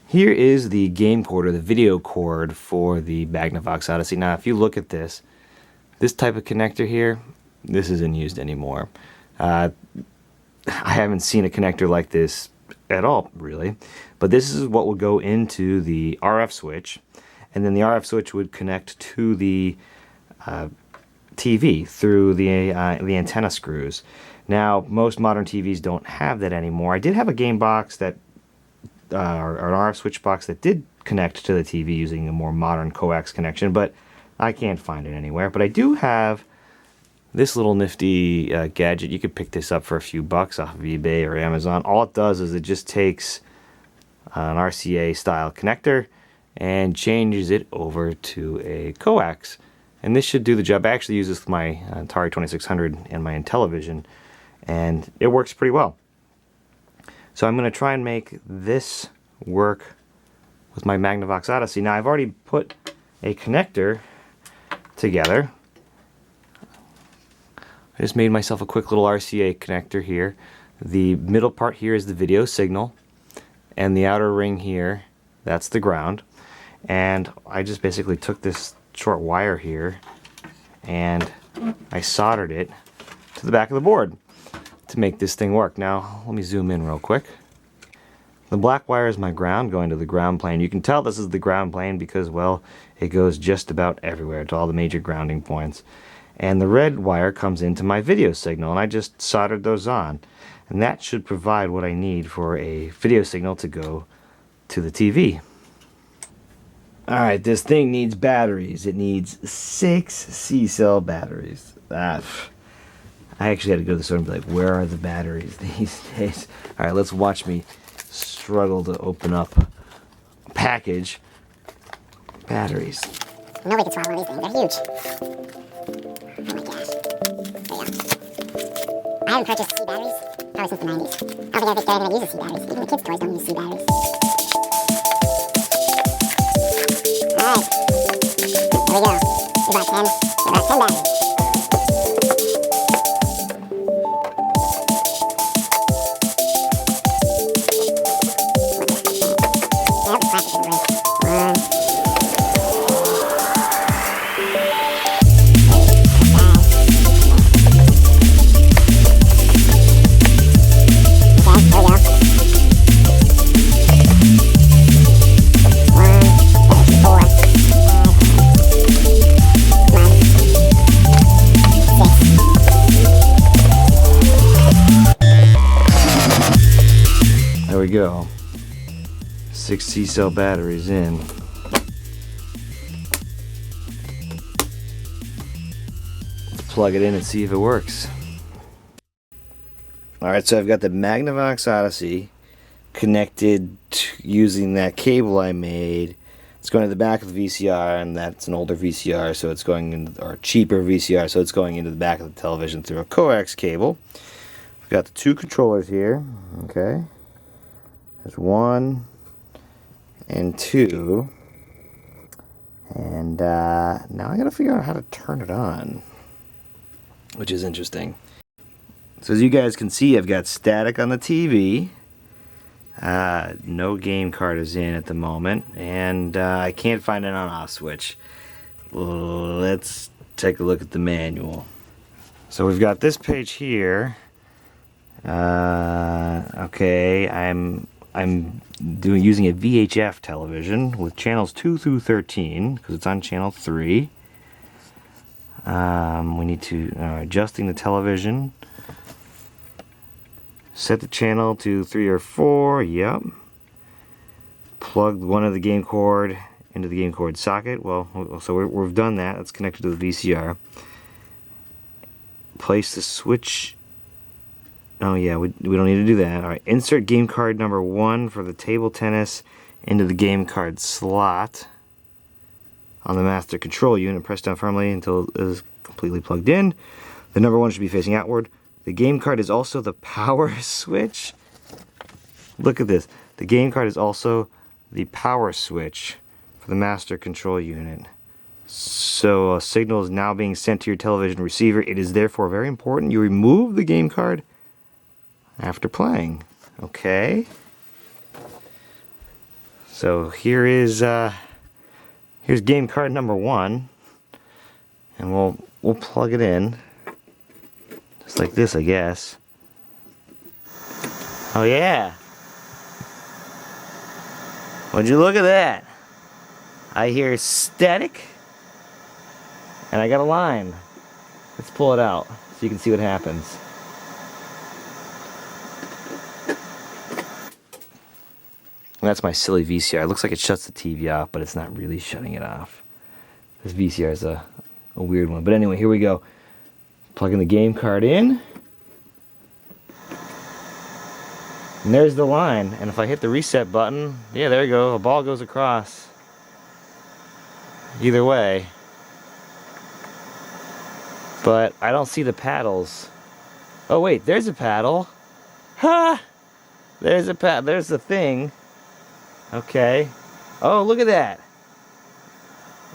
Speaker 1: Here is the game cord, or the video cord, for the Magnavox Odyssey. Now, if you look at this type of connector here, this isn't used anymore. I haven't seen a connector like this at all, really. But this is what would go into the RF switch, and then the RF switch would connect to the TV through the antenna screws. Now, most modern TVs don't have that anymore. I did have a game box that, or an RF switch box that did connect to the TV using a more modern coax connection, but I can't find it anywhere. But I do have this little nifty gadget. You could pick this up for a few bucks off of eBay or Amazon. All it does is it just takes an RCA style connector and changes it over to a coax. And this should do the job. I actually use this with my Atari 2600 and my Intellivision, and it works pretty well. So I'm going to try and make this work with my Magnavox Odyssey. Now, I've already put a connector together. I just made myself a quick little RCA connector here. The middle part here is the video signal, and the outer ring here, that's the ground. And I just basically took this short wire here and I soldered it to the back of the board to make this thing work. Now, let me zoom in real quick. The black wire is my ground going to the ground plane. You can tell this is the ground plane because, well, it goes just about everywhere to all the major grounding points. And the red wire comes into my video signal, and I just soldered those on. And that should provide what I need for a video signal to go to the TV. Alright, this thing needs batteries. It needs 6 C-cell batteries. I actually had to go to the store and be like, where are the batteries these days? All right, let's watch me struggle to open up a package. Batteries.
Speaker 2: Nobody can swallow one of these things. They're huge. Oh my gosh. There you go. I haven't purchased C batteries probably since the 90s. I don't think they're going to use the C batteries. Even the kids' toys don't use C batteries. Alright. Here we go. We bought 10. We bought 10 batteries. Yep, plastic doesn't break. One.
Speaker 1: There we go. 6 C-cell batteries in. Let's plug it in and see if it works. Alright, so I've got the Magnavox Odyssey connected using that cable I made. It's going to the back of the VCR, and that's an older VCR, so it's going into, or cheaper VCR, so it's going into the back of the television through a coax cable. We've got the 2 controllers here. Okay. There's 1 and 2. And now I gotta figure out how to turn it on, which is interesting. So as you guys can see, I've got static on the TV. No game card is in at the moment, and I can't find an on-off switch. Let's take a look at the manual. So we've got this page here. Okay, I'm using a VHF television with channels 2 through 13 because it's on channel 3. We need to adjusting the television. Set the channel to 3 or 4. Yep. Plug one of the game cord into the game cord socket. Well, so we've done that. It's connected to the VCR. Place the switch. Oh yeah, we don't need to do that. Alright, insert game card number 1 for the table tennis into the game card slot on the master control unit. Press down firmly until it is completely plugged in. The number 1 should be facing outward. The game card is also the power switch. Look at this. The game card is also the power switch for the master control unit. So a signal is now being sent to your television receiver. It is therefore very important you remove the game card after playing. Okay. So here is here's game card number 1, and we'll plug it in just like this, I guess. Oh yeah. Would you look at that? I hear static, and I got a line. Let's pull it out so you can see what happens. And that's my silly VCR. It looks like it shuts the TV off, but it's not really shutting it off. This VCR is a weird one. But anyway, here we go. Plugging the game card in. And there's the line. And if I hit the reset button, yeah, there you go. A ball goes across. Either way. But I don't see the paddles. Oh wait, there's a paddle. Ha! There's a there's the thing. Okay. Oh, look at that.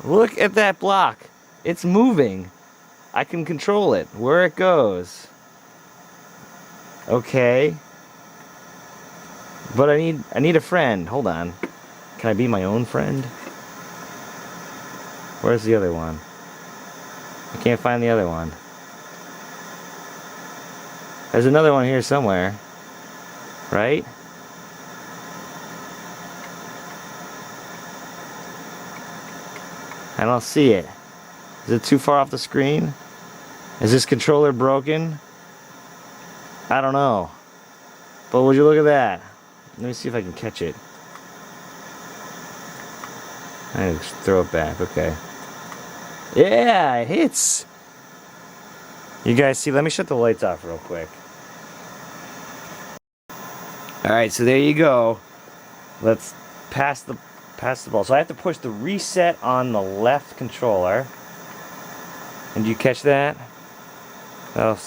Speaker 1: Look at that block. It's moving. I can control it where it goes. Okay. But I need a friend. Hold on. Can I be my own friend? Where's the other one? I can't find the other one. There's another one here somewhere. Right? I don't see it. Is it too far off the screen? Is this controller broken? I don't know. But would you look at that? Let me see if I can catch it. I just throw it back, okay. Yeah, it hits. You guys see, let me shut the lights off real quick. Alright, so there you go. Let's pass the ball. So I have to push the reset on the left controller. And do you catch that? Oh,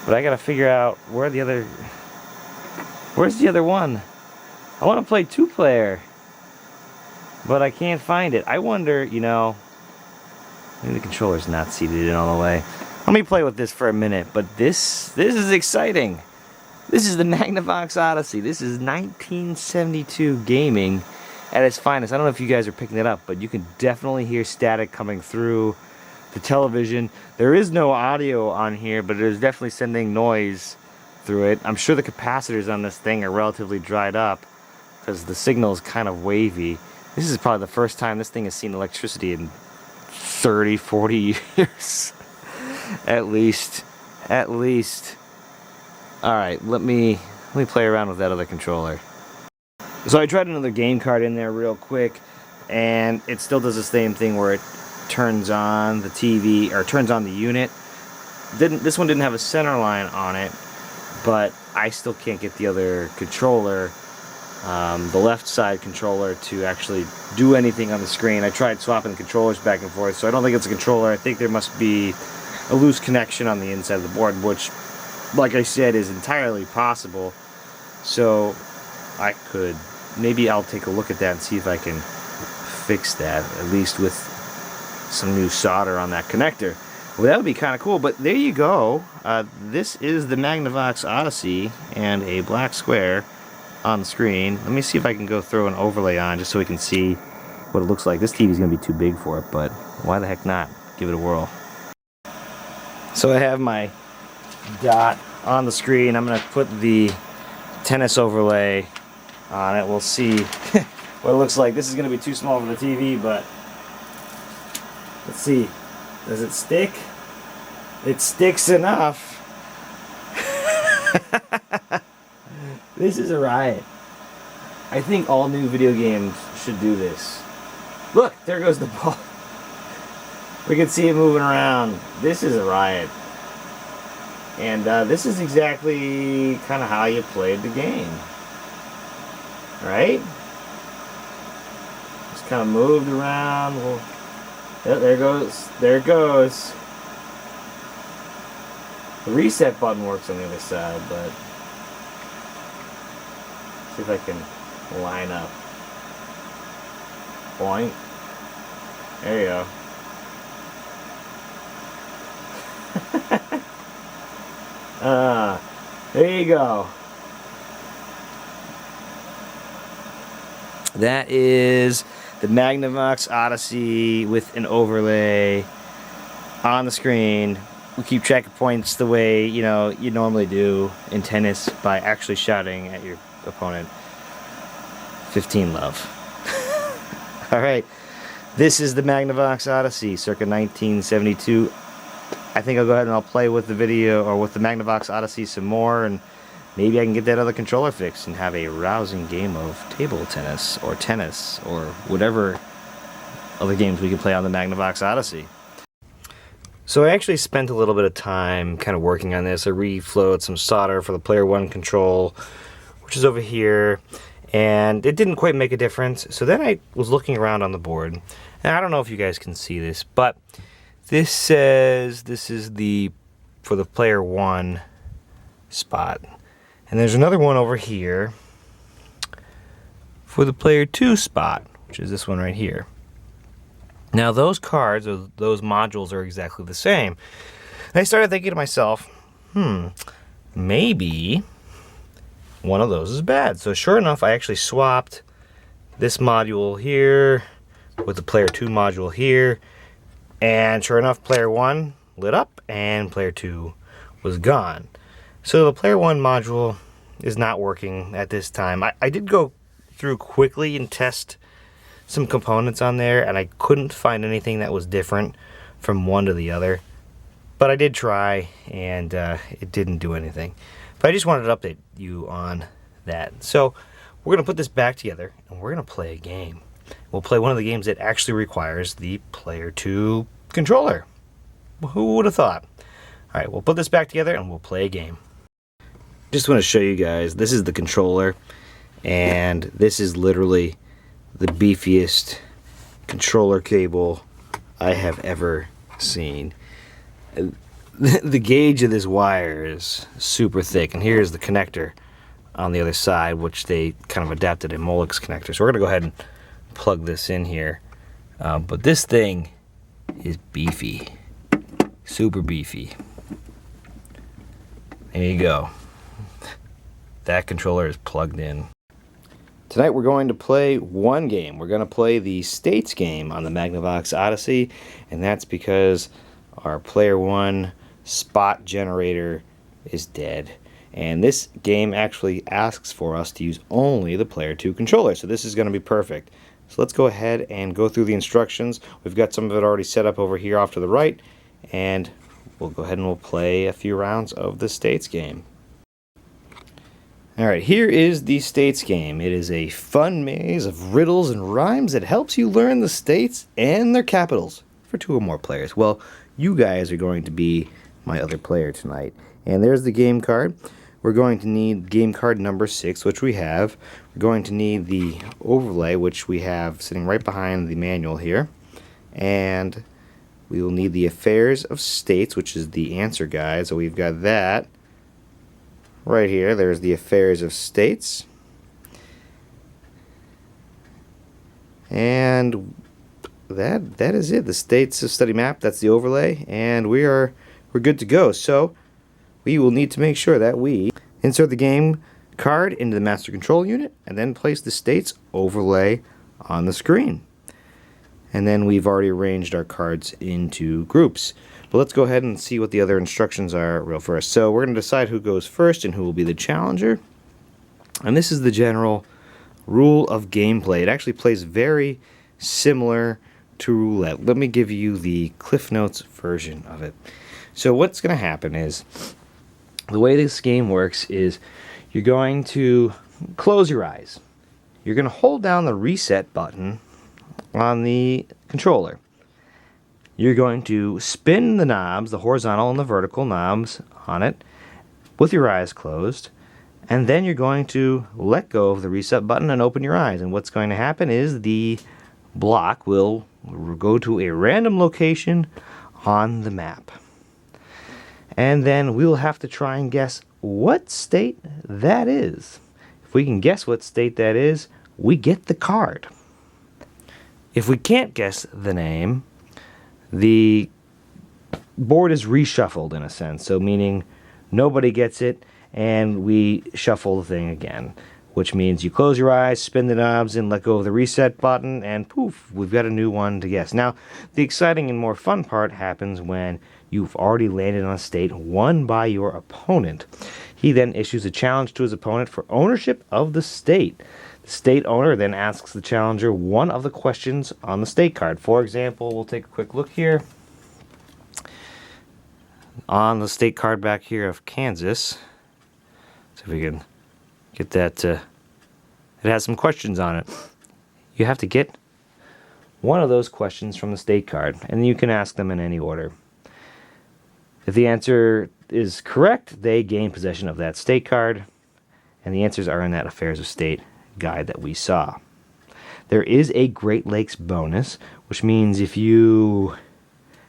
Speaker 1: but I gotta figure out where's the other one? I want to play 2-player, but I can't find it. I wonder, you know, maybe the controller's not seated in all the way. Let me play with this for a minute, but this is exciting. This is the Magnavox Odyssey. This is 1972 gaming at its finest. I don't know if you guys are picking it up, but you can definitely hear static coming through the television. There is no audio on here, but it is definitely sending noise through it. I'm sure the capacitors on this thing are relatively dried up because the signal is kind of wavy. This is probably the first time this thing has seen electricity in 30, 40 years. At least. Alright, let me play around with that other controller. So I tried another game card in there real quick, and it still does the same thing where it turns on the TV, or turns on the unit. This one didn't have a center line on it, but I still can't get the other controller, the left side controller, to actually do anything on the screen. I tried swapping the controllers back and forth, so I don't think it's a controller. I think there must be a loose connection on the inside of the board, which, like I said, is entirely possible. So maybe I'll take a look at that and see if I can fix that, at least with some new solder on that connector. Well, that would be kind of cool, but there you go. This is the Magnavox Odyssey and a black square on the screen. Let me see if I can go throw an overlay on just so we can see what it looks like. This TV is going to be too big for it, but why the heck not? Give it a whirl. So I have my dot on the screen. I'm going to put the tennis overlay on it. We'll see what it looks like. This is going to be too small for the TV, but let's see. Does it stick? It sticks enough. This is a riot. I think all new video games should do this. Look, there goes the ball. We can see it moving around. This is a riot. And this is exactly kind of how you played the game. Right? Just kind of moved around. Well, there it goes. There it goes. The reset button works on the other side, but see if I can line up. Point. There you go. There you go. That is the Magnavox Odyssey with an overlay on the screen. We keep track of points the way, you know, you normally do in tennis by actually shouting at your opponent. 15 love. Alright, this is the Magnavox Odyssey circa 1972. I think I'll go ahead and I'll play with the video, or with the Magnavox Odyssey some more, and maybe I can get that other controller fixed and have a rousing game of table tennis, or whatever other games we can play on the Magnavox Odyssey. So I actually spent a little bit of time kind of working on this. I reflowed some solder for the Player 1 control, which is over here, and it didn't quite make a difference. So then I was looking around on the board, and I don't know if you guys can see this, but this says this is for the Player 1 spot. And there's another one over here for the Player 2 spot, which is this one right here. Now those cards, or those modules, are exactly the same. And I started thinking to myself, maybe one of those is bad. So sure enough, I actually swapped this module here with the Player 2 module here. And sure enough, Player 1 lit up and Player 2 was gone. So the Player 1 module is not working at this time. I did go through quickly and test some components on there, and I couldn't find anything that was different from one to the other. But I did try, and it didn't do anything. But I just wanted to update you on that. So we're going to put this back together, and we're going to play a game. We'll play one of the games that actually requires the Player 2 controller. Who would have thought? All right, we'll put this back together and we'll play a game. Just want to show you guys, this is the controller, and this is literally the beefiest controller cable I have ever seen. The gauge of this wire is super thick, and here's the connector on the other side, which they kind of adapted a Molex connector. So we're going to go ahead and plug this in here. But this thing is beefy. Super beefy. There you go. That controller is plugged in. Tonight we're going to play one game. We're going to play the States game on the Magnavox Odyssey, and that's because our player one spot generator is dead. And this game actually asks for us to use only the player 2 controller, so this is going to be perfect. So let's go ahead and go through the instructions. We've got some of it already set up over here off to the right, and we'll go ahead and we'll play a few rounds of the States game. Alright, here is the States game. It is a fun maze of riddles and rhymes that helps you learn the states and their capitals for 2 or more players. Well, you guys are going to be my other player tonight. And there's the game card. We're going to need game card number 6, which we have. We're going to need the overlay, which we have sitting right behind the manual here. And we will need the Affairs of States, which is the answer guide. So we've got that right here. There's the Affairs of States. And that is it. The States of Study Map, that's the overlay, and we're good to go. So we will need to make sure that we insert the game card into the master control unit and then place the States overlay on the screen. And then we've already arranged our cards into groups. But let's go ahead and see what the other instructions are real first. So we're going to decide who goes first and who will be the challenger. And this is the general rule of gameplay. It actually plays very similar to roulette. Let me give you the Cliff Notes version of it. So what's going to happen is, the way this game works is you're going to close your eyes. You're going to hold down the reset button on the controller. You're going to spin the knobs, the horizontal and the vertical knobs on it, with your eyes closed, and then you're going to let go of the reset button and open your eyes. And what's going to happen is the block will go to a random location on the map. And then we'll have to try and guess what state that is. If we can guess what state that is, we get the card. If we can't guess the name, the board is reshuffled in a sense, so meaning nobody gets it and we shuffle the thing again, which means you close your eyes, spin the knobs, and let go of the reset button, and poof, we've got a new one to guess. Now, the exciting and more fun part happens when you've already landed on a state won by your opponent. He then issues a challenge to his opponent for ownership of the state. The state owner then asks the challenger one of the questions on the state card. For example, we'll take a quick look here. On the state card back here of Kansas, see if we can get that. It has some questions on it. You have to get one of those questions from the state card, and you can ask them in any order. If the answer is correct, they gain possession of that state card, and the answers are in that Affairs of State guide that we saw. There is a Great Lakes bonus, which means if you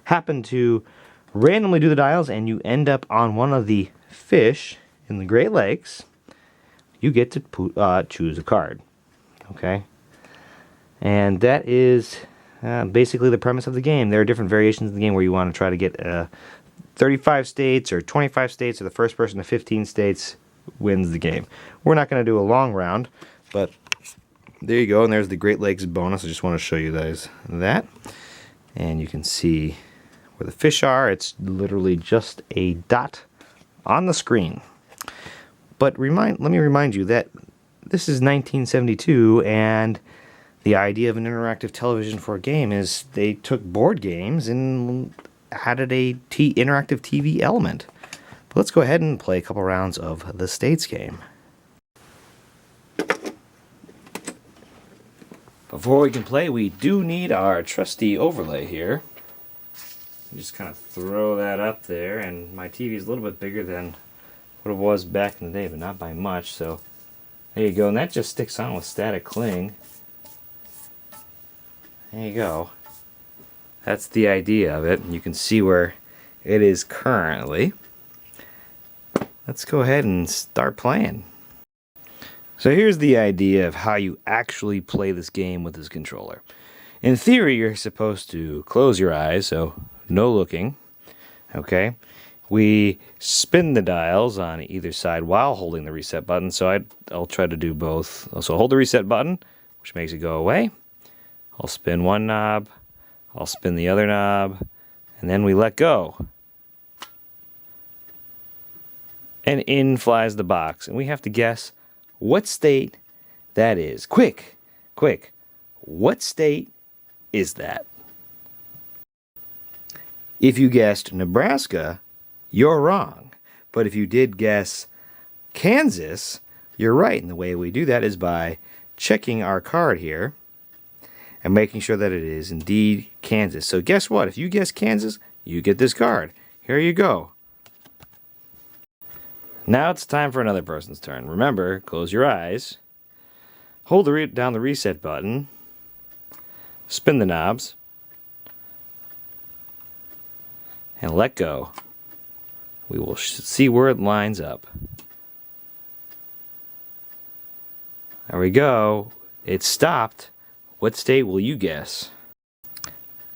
Speaker 1: happen to randomly do the dials and you end up on one of the fish in the Great Lakes, you get to choose a card. Okay? And that is basically the premise of the game. There are different variations of the game where you want to try to get 35 states or 25 states, or the first person to 15 states wins the game. We're not going to do a long round, but there you go, and there's the Great Lakes bonus. I just want to show you guys that. And you can see where the fish are. It's literally just a dot on the screen. But let me remind you that this is 1972, and the idea of an interactive television for a game is they took board games and added a interactive TV element. But let's go ahead and play a couple rounds of the States game. Before we can play, we do need our trusty overlay here. Just kind of throw that up there, and my TV is a little bit bigger than what it was back in the day, but not by much. So there you go, and that just sticks on with static cling. There you go. That's the idea of it. You can see where it is currently. Let's go ahead and start playing. So here's the idea of how you actually play this game with this controller. In theory, you're supposed to close your eyes, so no looking. Okay? We spin the dials on either side while holding the reset button, so I'll try to do both. So hold the reset button, which makes it go away. I'll spin one knob, I'll spin the other knob, and then we let go. And in flies the box, and we have to guess what state that is. Quick, quick, what state is that? If you guessed Nebraska, you're wrong. But if you did guess Kansas, you're right. And the way we do that is by checking our card here and making sure that it is indeed Kansas. So guess what? If you guess Kansas, you get this card. Here you go. Now it's time for another person's turn. Remember, close your eyes, hold down the reset button, spin the knobs, and let go. We will see where it lines up. There we go. It stopped. What state will you guess?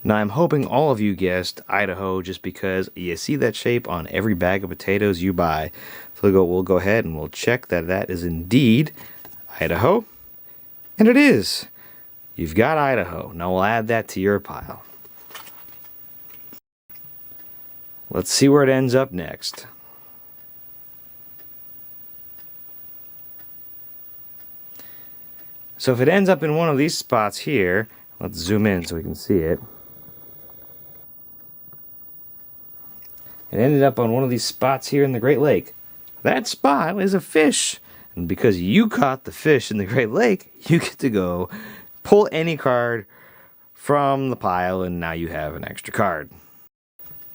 Speaker 1: Now I'm hoping all of you guessed Idaho just because you see that shape on every bag of potatoes you buy. So we'll go ahead and we'll check that that is indeed Idaho. And it is. You've got Idaho. Now we'll add that to your pile. Let's see where it ends up next. So if it ends up in one of these spots here, let's zoom in so we can see it. It ended up on one of these spots here in the Great Lake. That spot is a fish. And because you caught the fish in the Great Lake, you get to go pull any card from the pile, and now you have an extra card.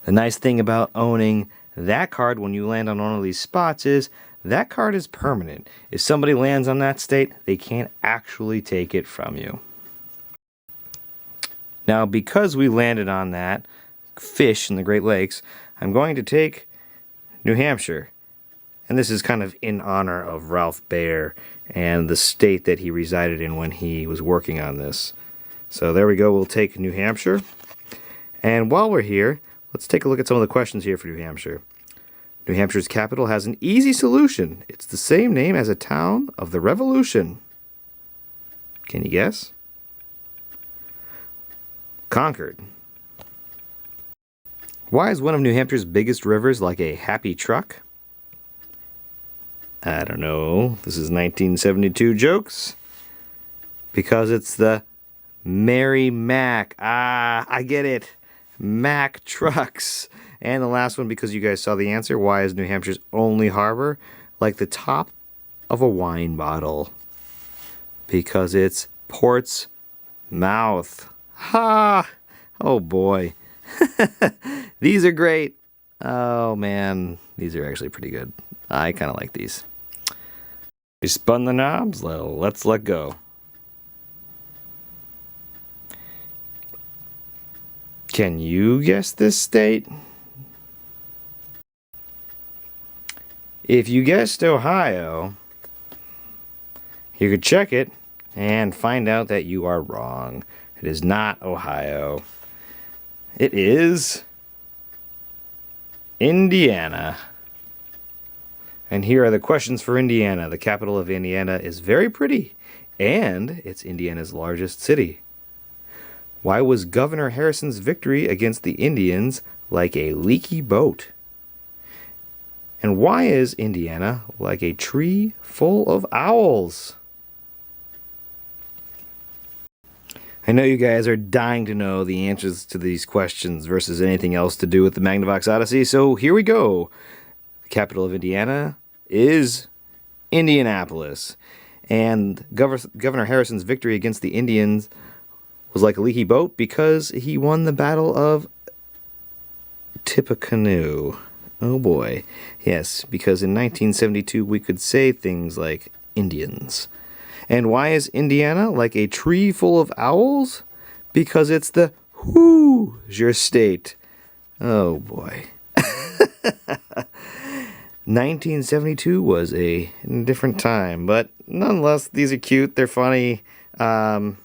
Speaker 1: The nice thing about owning that card when you land on one of these spots is that card is permanent. If somebody lands on that state, they can't actually take it from you. Now, because we landed on that fish in the Great Lakes, I'm going to take New Hampshire. And this is kind of in honor of Ralph Baer and the state that he resided in when he was working on this. So there we go, we'll take New Hampshire. And while we're here, let's take a look at some of the questions here for New Hampshire. New Hampshire's capital has an easy solution. It's the same name as a town of the Revolution. Can you guess? Concord. Why is one of New Hampshire's biggest rivers like a happy truck? I don't know. This is 1972 jokes. Because it's the Mary Mac. Ah, I get it. Mack trucks. And the last one, because you guys saw the answer, why is New Hampshire's only harbor like the top of a wine bottle? Because it's Port's Mouth. Ha! Oh boy. These are great. Oh man, these are actually pretty good. I kind of like these. We spun the knobs, let's let go. Can you guess this state? If you guessed Ohio, you could check it and find out that you are wrong. It is not Ohio. It is Indiana. And here are the questions for Indiana. The capital of Indiana is very pretty, and it's Indiana's largest city. Why was Governor Harrison's victory against the Indians like a leaky boat? And why is Indiana like a tree full of owls? I know you guys are dying to know the answers to these questions versus anything else to do with the Magnavox Odyssey, so here we go. The capital of Indiana is Indianapolis. And Governor Harrison's victory against the Indians was like a leaky boat because he won the Battle of Tippecanoe. Oh boy. Yes, because in 1972 we could say things like Indians. And why is Indiana like a tree full of owls? Because it's the Hoosier state. Oh boy. 1972 was a different time, but nonetheless, these are cute, they're funny, and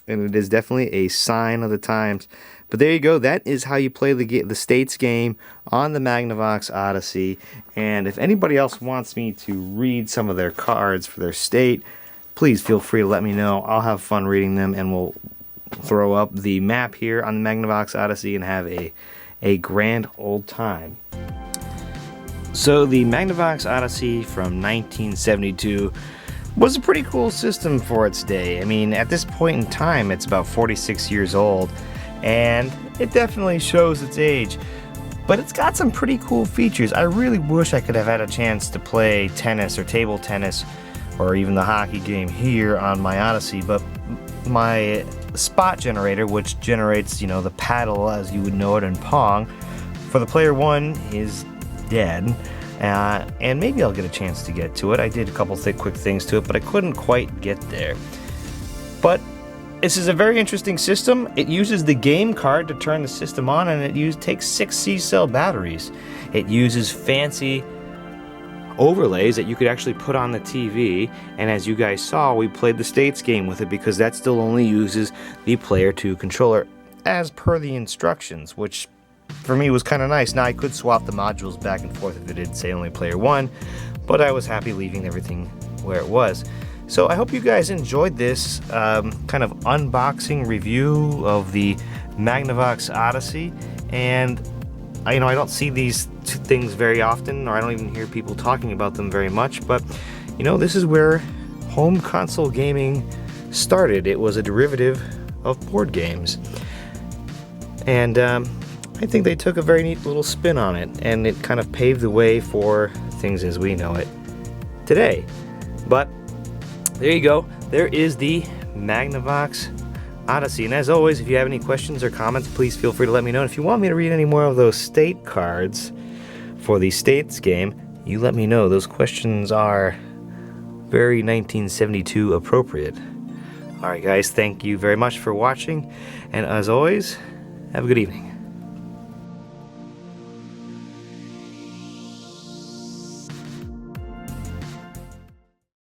Speaker 1: it is definitely a sign of the times. But there you go, that is how you play the States game on the Magnavox Odyssey. And if anybody else wants me to read some of their cards for their state, please feel free to let me know. I'll have fun reading them, and we'll throw up the map here on the Magnavox Odyssey and have a grand old time. So the Magnavox Odyssey from 1972 was a pretty cool system for its day. I mean, at this point in time, it's about 46 years old, and it definitely shows its age. But it's got some pretty cool features. I really wish I could have had a chance to play tennis or table tennis or even the hockey game here on my Odyssey, but my spot generator, which generates, you know, the paddle as you would know it in Pong, for the player one is dead, and maybe I'll get a chance to get to it. I did a couple quick things to it, but I couldn't quite get there. But this is a very interesting system. It uses the game card to turn the system on, and it takes 6 C-cell batteries. It uses fancy overlays that you could actually put on the TV, and as you guys saw, we played the States game with it because that still only uses the Player 2 controller as per the instructions, which for me was kind of nice. Now I could swap the modules back and forth if it did say only Player 1, but I was happy leaving everything where it was. So I hope you guys enjoyed this kind of unboxing review of the Magnavox Odyssey, and I don't see these two things very often, or I don't even hear people talking about them very much, but this is where home console gaming started. It was a derivative of board games, and I think they took a very neat little spin on it, and it kind of paved the way for things as we know it today. But there you go, there is the Magnavox Odyssey, and as always, if you have any questions or comments, please feel free to let me know. And if you want me to read any more of those state cards for the States game, you let me know. Those questions are very 1972 appropriate. Alright guys, thank you very much for watching, and as always, have a good evening.